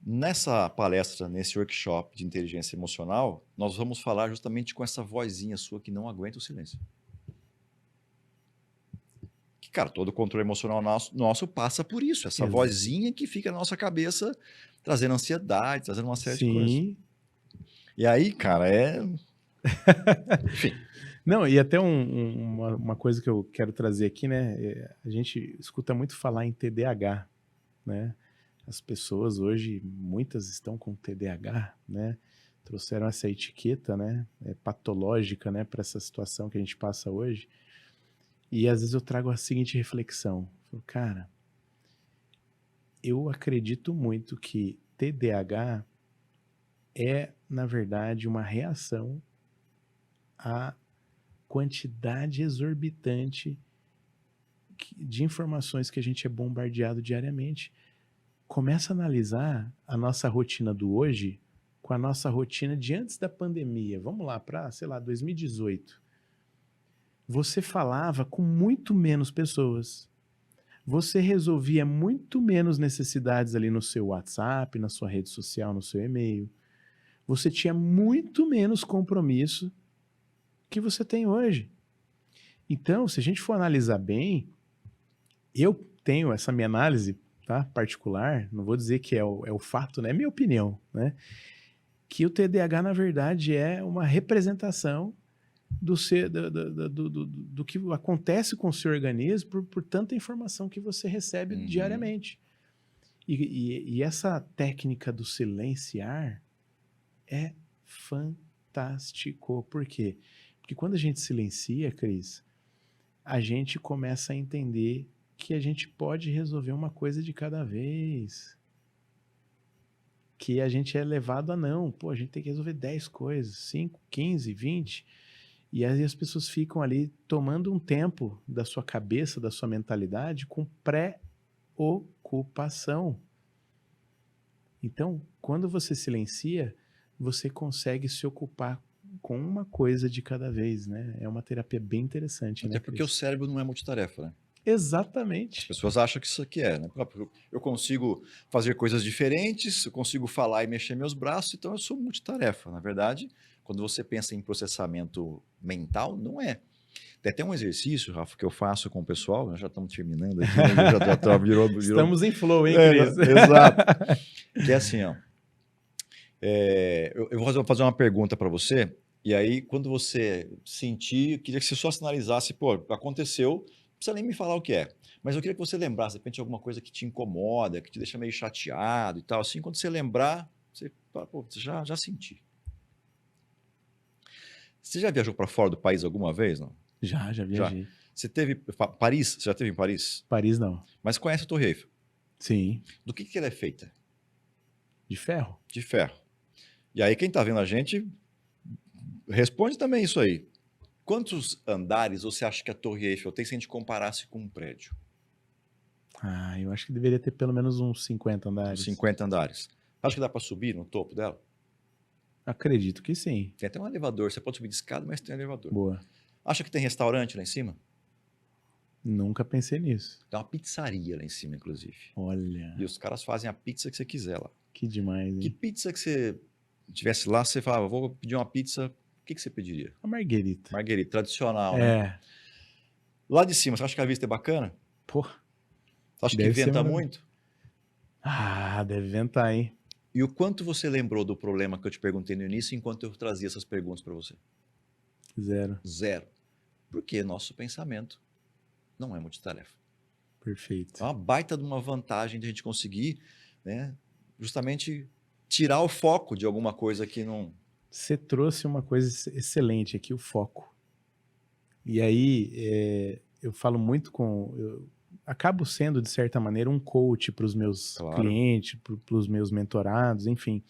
nessa palestra, nesse workshop de inteligência emocional, nós vamos falar justamente com essa vozinha sua que não aguenta o silêncio. Que, cara, todo o controle emocional nosso passa por isso. Essa vozinha que fica na nossa cabeça, trazendo ansiedade, trazendo uma série de coisas. E aí, cara, enfim. Não, e até uma coisa que eu quero trazer aqui, né? A gente escuta muito falar em TDAH, né? As pessoas hoje, muitas estão com TDAH, né? Trouxeram essa etiqueta, né? Patológica, né? Para essa situação que a gente passa hoje. E às vezes eu trago a seguinte reflexão. Cara, eu acredito muito que TDAH é, na verdade, uma reação à quantidade exorbitante de informações que a gente é bombardeado diariamente. Começa a analisar a nossa rotina do hoje com a nossa rotina de antes da pandemia. Vamos lá, para, 2018. Você falava com muito menos pessoas. Você resolvia muito menos necessidades ali no seu WhatsApp, na sua rede social, no seu e-mail. Você tinha muito menos compromisso que você tem hoje. Então, se a gente for analisar bem, eu tenho essa minha análise, tá, particular, não vou dizer que é o fato, né? É minha opinião, né? Que o TDAH, na verdade, é uma representação do que acontece com o seu organismo por tanta informação que você recebe Uhum. diariamente. E essa técnica do silenciar é fantástico. Por quê? Porque quando a gente silencia, Cris, a gente começa a entender que a gente pode resolver uma coisa de cada vez. Que a gente é levado a não. Pô, a gente tem que resolver 10 coisas, 5, 15, 20. E aí as pessoas ficam ali tomando um tempo da sua cabeça, da sua mentalidade, com pré-ocupação. Então, quando você silencia, você consegue se ocupar com uma coisa de cada vez, né? É uma terapia bem interessante, Até né, porque o Cris? cérebro não é multitarefa, né? As Exatamente. pessoas acham que isso aqui é, né? Eu consigo fazer coisas diferentes, eu consigo falar e mexer meus braços, então eu sou multitarefa. Na verdade, quando você pensa em processamento mental, não é. Tem até um exercício, Rafa, que eu faço com o pessoal, nós já estamos terminando aqui, né? Virou. Estamos em flow, hein, É, Cris? exato. Que é assim, ó. Eu vou fazer uma pergunta para você, e aí, quando você sentir, eu queria que você só sinalizasse, pô, aconteceu, não precisa nem me falar o que é, mas eu queria que você lembrasse, de repente, alguma coisa que te incomoda, que te deixa meio chateado e tal, assim, quando você lembrar, você fala, pô, você já senti. Você já viajou para fora do país alguma vez, não? Já Já. viajei. Você teve Paris? Você já esteve em Paris? Paris não. Mas conhece a Torre Eiffel? Sim, Do que ela é feita? de ferro. De ferro. E aí, quem está vendo a gente, responde também isso aí. Quantos andares você acha que a Torre Eiffel tem se a gente comparasse com um prédio? Ah, eu acho que deveria ter pelo menos uns 50 Uns andares. 50 andares. Acho que dá para subir no topo dela? Acredito que sim. Tem até um elevador. Você pode subir de escada, mas tem elevador. Boa. Acha que tem restaurante lá em cima? Nunca pensei nisso. Tem uma pizzaria lá em cima, inclusive. Olha, E os caras fazem a pizza que você quiser lá. que demais, Que hein? pizza que você tivesse lá, você falava, vou pedir uma pizza, o que você pediria? A Marguerita. Marguerita, tradicional, né? É, Lá de cima, você acha que a vista é bacana? pô, Você acha que deve ser venta maravilhoso. muito? Ah, deve ventar, hein? E o quanto você lembrou do problema que eu te perguntei no início enquanto eu trazia essas perguntas para você? Zero. Zero. Porque nosso pensamento não é multitarefa. É Perfeito. uma baita de uma vantagem de a gente conseguir, né, justamente tirar o foco de alguma coisa que não... Você trouxe uma coisa excelente aqui, o foco. E aí, eu falo muito eu acabo sendo, de certa maneira, um coach para os meus Claro. clientes, para os meus mentorados, enfim.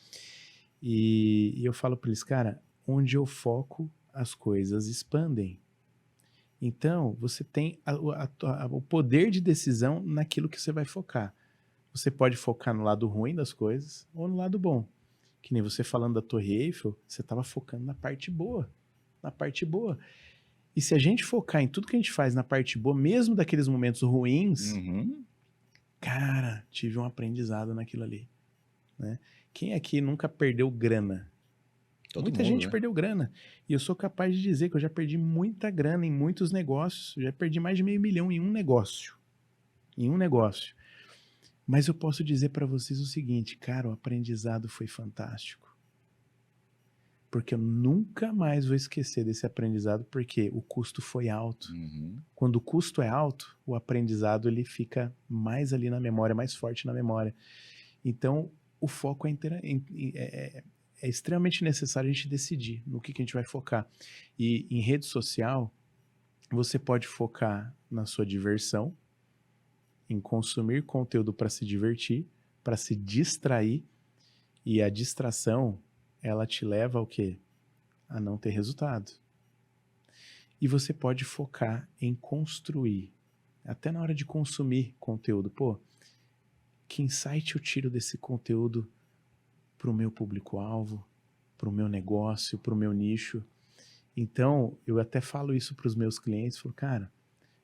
E eu falo para eles, cara, onde eu foco, as coisas expandem. Então, você tem o poder de decisão naquilo que você vai focar. Você pode focar no lado ruim das coisas ou no lado bom. Que nem você falando da Torre Eiffel, você estava focando na parte boa. Na parte boa. E se a gente focar em tudo que a gente faz na parte boa, mesmo daqueles momentos ruins, Uhum. cara, tive um aprendizado naquilo ali. Né? Quem aqui nunca perdeu grana? Todo Muita mundo, gente né? perdeu grana. E eu sou capaz de dizer que eu já perdi muita grana em muitos negócios. Eu já perdi mais de $500 mil em um negócio. Em um negócio. Mas eu posso dizer para vocês o seguinte, cara, o aprendizado foi fantástico. Porque eu nunca mais vou esquecer desse aprendizado, porque o custo foi alto. Uhum. Quando o custo é alto, o aprendizado ele fica mais ali na memória, mais forte na memória. Então, o foco é extremamente necessário a gente decidir no que a gente vai focar. E em rede social, você pode focar na sua diversão, em consumir conteúdo para se divertir, para se distrair, e a distração, ela te leva ao quê? A não ter resultado. E você pode focar em construir, até na hora de consumir conteúdo. Pô, que insight eu tiro desse conteúdo para o meu público-alvo, para o meu negócio, para o meu nicho? Então, eu até falo isso para os meus clientes, falo, cara,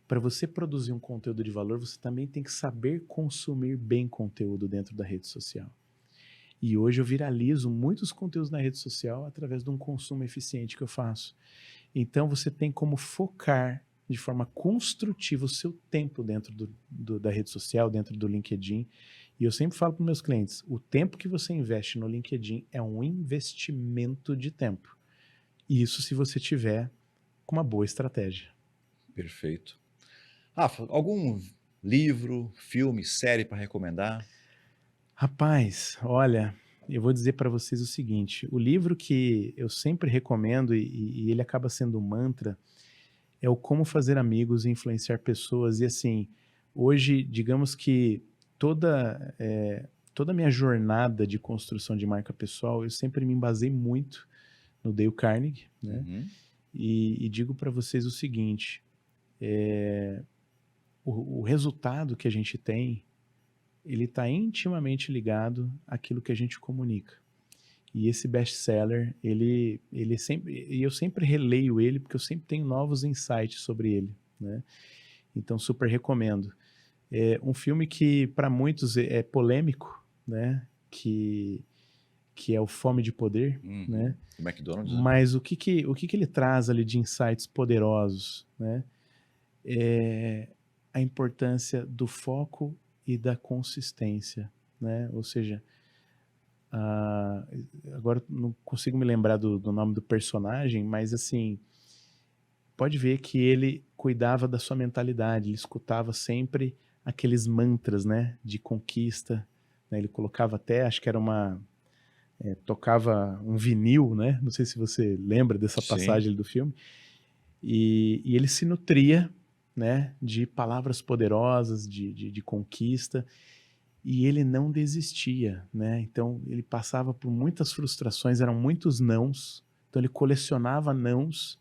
para você produzir um conteúdo de valor, você também tem que saber consumir bem conteúdo dentro da rede social. E hoje eu viralizo muitos conteúdos na rede social através de um consumo eficiente que eu faço. Então você tem como focar de forma construtiva o seu tempo dentro da rede social, dentro do LinkedIn. E eu sempre falo para os meus clientes, o tempo que você investe no LinkedIn é um investimento de tempo. E isso se você tiver com uma boa estratégia. Perfeito. Rafa, algum livro, filme, série para recomendar? Rapaz, olha, eu vou dizer para vocês o seguinte: o livro que eu sempre recomendo e ele acaba sendo um mantra é o Como Fazer Amigos e Influenciar Pessoas. E assim, hoje, digamos que toda a minha jornada de construção de marca pessoal, eu sempre me embasei muito no Dale Carnegie, né? Uhum. E digo para vocês o seguinte: o resultado que a gente tem, ele está intimamente ligado àquilo que a gente comunica. E esse best-seller, ele sempre, e eu sempre releio ele porque eu sempre tenho novos insights sobre ele, né? Então super recomendo. É um filme que para muitos é polêmico, né? Que é o Fome de Poder, Uhum. né? Do McDonald's, né? Mas o que ele traz ali de insights poderosos, né? É a importância do foco e da consistência, né? Ou seja, agora não consigo me lembrar do nome do personagem, mas assim, pode ver que ele cuidava da sua mentalidade, ele escutava sempre aqueles mantras, né, de conquista, né? Ele colocava até, acho que era tocava um vinil, né? Não sei se você lembra dessa Sim. passagem do filme. E ele se nutria, né, de palavras poderosas, de conquista, e ele não desistia, né? Então ele passava por muitas frustrações, eram muitos nãos, então ele colecionava nãos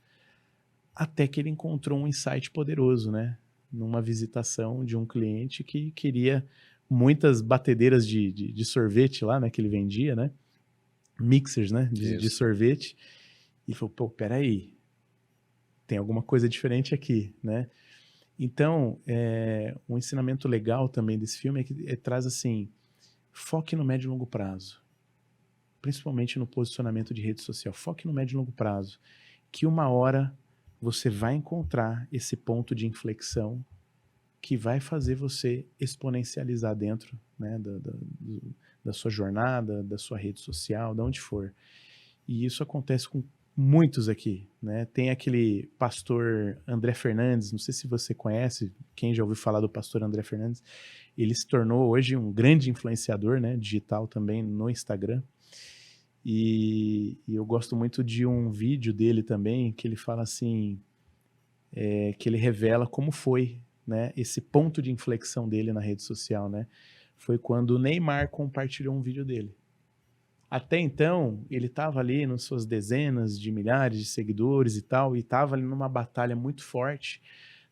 até que ele encontrou um insight poderoso, né? Numa visitação de um cliente que queria muitas batedeiras de sorvete lá, né, que ele vendia, né? Mixers, né, de Isso. sorvete. E falou, pô, peraí, tem alguma coisa diferente aqui, né? Então, um ensinamento legal também desse filme é que traz assim, foque no médio e longo prazo, principalmente no posicionamento de rede social. Foque no médio e longo prazo, que uma hora você vai encontrar esse ponto de inflexão que vai fazer você exponencializar dentro, né, da sua jornada, da sua rede social, de onde for. E isso acontece com muitos aqui, né? Tem aquele pastor André Fernandes, não sei se você conhece, quem já ouviu falar do pastor André Fernandes, ele se tornou hoje um grande influenciador, né, digital também no Instagram. E eu gosto muito de um vídeo dele também, que ele fala assim, que ele revela como foi, né, esse ponto de inflexão dele na rede social, né? Foi quando o Neymar compartilhou um vídeo dele. Até então, ele estava ali nas suas dezenas de milhares de seguidores e tal, e estava ali numa batalha muito forte,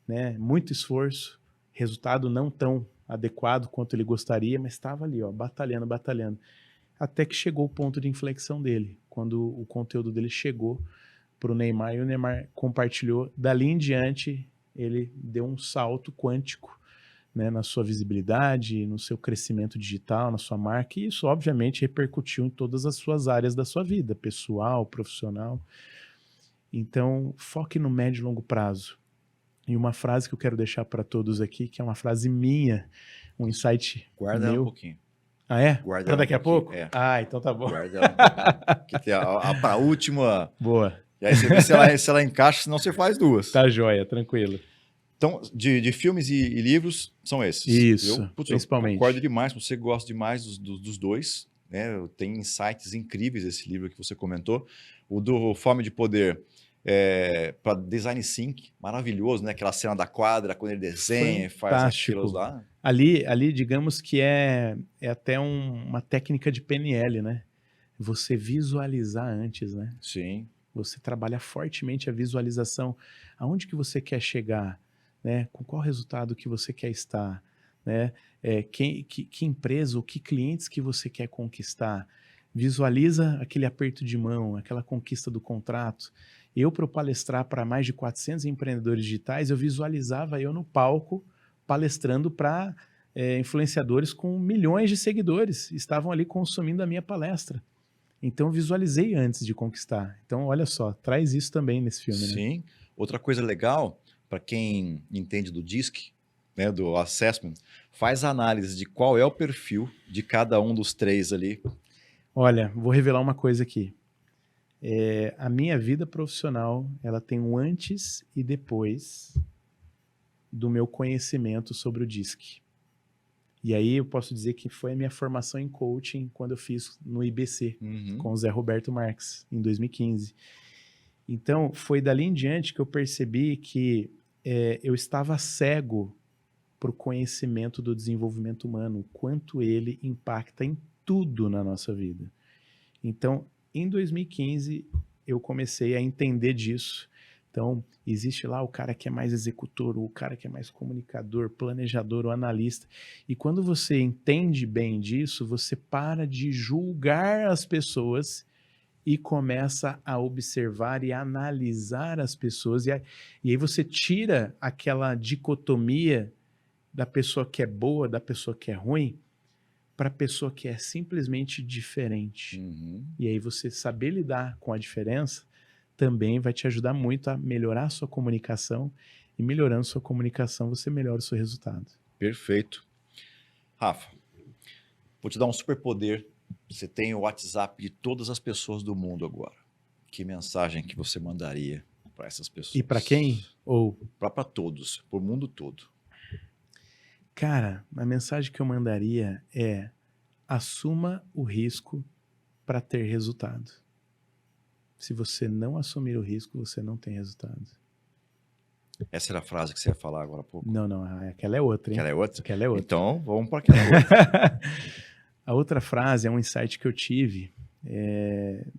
né? Muito esforço, resultado não tão adequado quanto ele gostaria, mas estava ali, ó, batalhando, batalhando. Até que chegou o ponto de inflexão dele, quando o conteúdo dele chegou para o Neymar e o Neymar compartilhou. Dali em diante, ele deu um salto quântico, né, na sua visibilidade, no seu crescimento digital, na sua marca, e isso obviamente repercutiu em todas as suas áreas da sua vida, pessoal, profissional. Então, foque no médio e longo prazo. E uma frase que eu quero deixar para todos aqui, que é uma frase minha, um insight Guarda ela um meu. pouquinho. Ah, é? Guarda Para ela um daqui a pouquinho. pouco? Ah, então tá bom. Guarda ela um pouquinho. Que tem pra última. Boa. E aí você vê se ela encaixa, senão você faz duas. Tá joia, tranquilo. Então, de filmes e livros, são esses. Isso, Eu principalmente. concordo demais, você gosta demais dos dois. Né? Tem insights incríveis esse livro que você comentou. O do Fome de Poder, para Design Think, maravilhoso, né? Aquela cena da quadra, quando ele desenha e faz aquilo lá. Ali, digamos que é até uma técnica de PNL, né? Você visualizar antes, né? Sim. Você trabalha fortemente a visualização. Aonde que você quer chegar, né? Com qual resultado que você quer estar, né? Que empresa ou que clientes que você quer conquistar. Visualiza aquele aperto de mão, aquela conquista do contrato. Eu, para palestrar para mais de 400 empreendedores digitais, eu visualizava eu no palco palestrando para influenciadores com milhões de seguidores. Estavam ali consumindo a minha palestra. Então, visualizei antes de conquistar. Então, olha só, traz isso também nesse filme, né? Sim. Outra coisa legal, para quem entende do DISC, né, do Assessment, faz a análise de qual é o perfil de cada um dos três ali. Olha, vou revelar uma coisa aqui. A minha vida profissional, ela tem um antes e depois do meu conhecimento sobre o DISC. E aí eu posso dizer que foi a minha formação em coaching quando eu fiz no IBC, com o Zé Roberto Marques, em 2015. Então, foi dali em diante que eu percebi que eu estava cego para o conhecimento do desenvolvimento humano, o quanto ele impacta em tudo na nossa vida. Então, em 2015, eu comecei a entender disso. Então, existe lá o cara que é mais executor, o cara que é mais comunicador, planejador, o analista. E quando você entende bem disso, você para de julgar as pessoas e começa a observar e analisar as pessoas. E aí você tira aquela dicotomia da pessoa que é boa, da pessoa que é ruim, para a pessoa que é simplesmente diferente. E aí você saber lidar com a diferença também vai te ajudar muito a melhorar a sua comunicação, e melhorando sua comunicação, você melhora o seu resultado. Perfeito. Rafa, vou te dar um superpoder. Você tem o WhatsApp de todas as pessoas do mundo agora. Que mensagem que você mandaria para essas pessoas? E para quem? Ou para todos, para o mundo todo. Cara, a mensagem que eu mandaria é: assuma o risco para ter resultado. Se você não assumir o risco, você não tem resultado. Essa era a frase que você ia falar agora há pouco? Não, aquela é outra, hein? Aquela é outra? Aquela é outra. Então, vamos para aquela outra. A outra frase é um insight que eu tive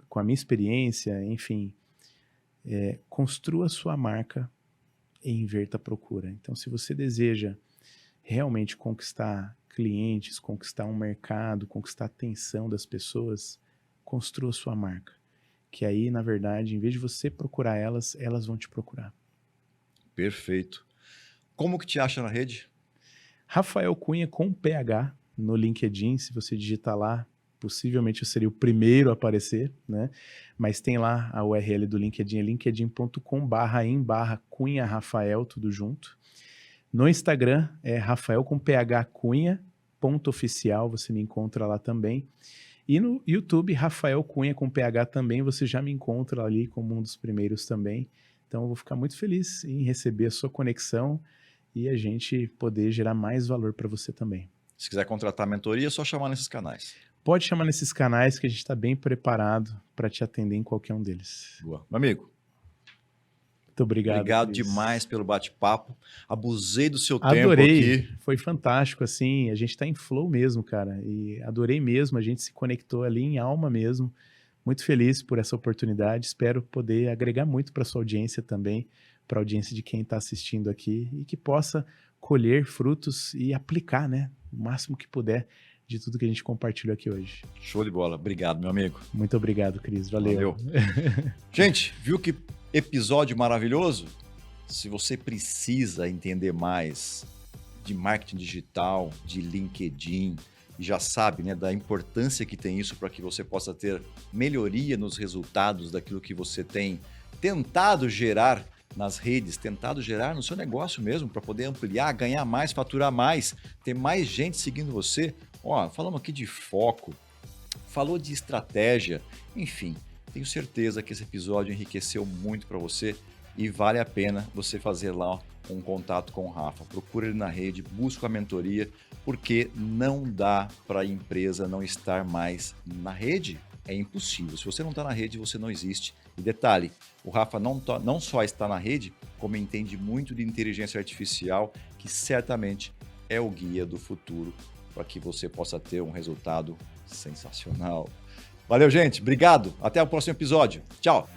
com a minha experiência, enfim. Construa sua marca e inverta a procura. Então, se você deseja realmente conquistar clientes, conquistar um mercado, conquistar a atenção das pessoas, construa sua marca. Que aí, na verdade, em vez de você procurar elas, elas vão te procurar. Perfeito. Como que te acha na rede? Rafael Cunha com PH no LinkedIn. Se você digitar lá, possivelmente eu seria o primeiro a aparecer, né? Mas tem lá a URL do LinkedIn, é linkedin.com/Cunha Rafael, tudo junto. No Instagram é Rafael com PH Cunha, _oficial, você me encontra lá também. E no YouTube, Rafael Cunha com PH também, você já me encontra ali como um dos primeiros também. Então eu vou ficar muito feliz em receber a sua conexão e a gente poder gerar mais valor para você também. Se quiser contratar a mentoria, é só chamar nesses canais. Pode chamar nesses canais que a gente está bem preparado para te atender em qualquer um deles. Boa. Meu amigo, muito obrigado. Obrigado demais pelo bate-papo. Abusei do seu Adorei. tempo aqui. Foi fantástico, assim. A gente está em flow mesmo, cara. E adorei mesmo. A gente se conectou ali em alma mesmo. Muito feliz por essa oportunidade. Espero poder agregar muito para sua audiência também, para a audiência de quem está assistindo aqui, e que possa colher frutos e aplicar, né, o máximo que puder de tudo que a gente compartilhou aqui hoje. Show de bola. Obrigado, meu amigo. Muito obrigado, Cris. Valeu. Gente, viu que episódio maravilhoso? Se você precisa entender mais de marketing digital, de LinkedIn, e já sabe, né, da importância que tem isso para que você possa ter melhoria nos resultados daquilo que você tem tentado gerar nas redes, tentado gerar no seu negócio mesmo, para poder ampliar, ganhar mais, faturar mais, ter mais gente seguindo você. Ó, falamos aqui de foco, falou de estratégia, enfim, tenho certeza que esse episódio enriqueceu muito para você e vale a pena você fazer lá um contato com o Rafa. Procura ele na rede, busca a mentoria, porque não dá para a empresa não estar mais na rede. É impossível. Se você não está na rede, você não existe. E detalhe, o Rafa não só está na rede, como entende muito de inteligência artificial, que certamente é o guia do futuro para que você possa ter um resultado sensacional. Valeu, gente. Obrigado. Até o próximo episódio. Tchau.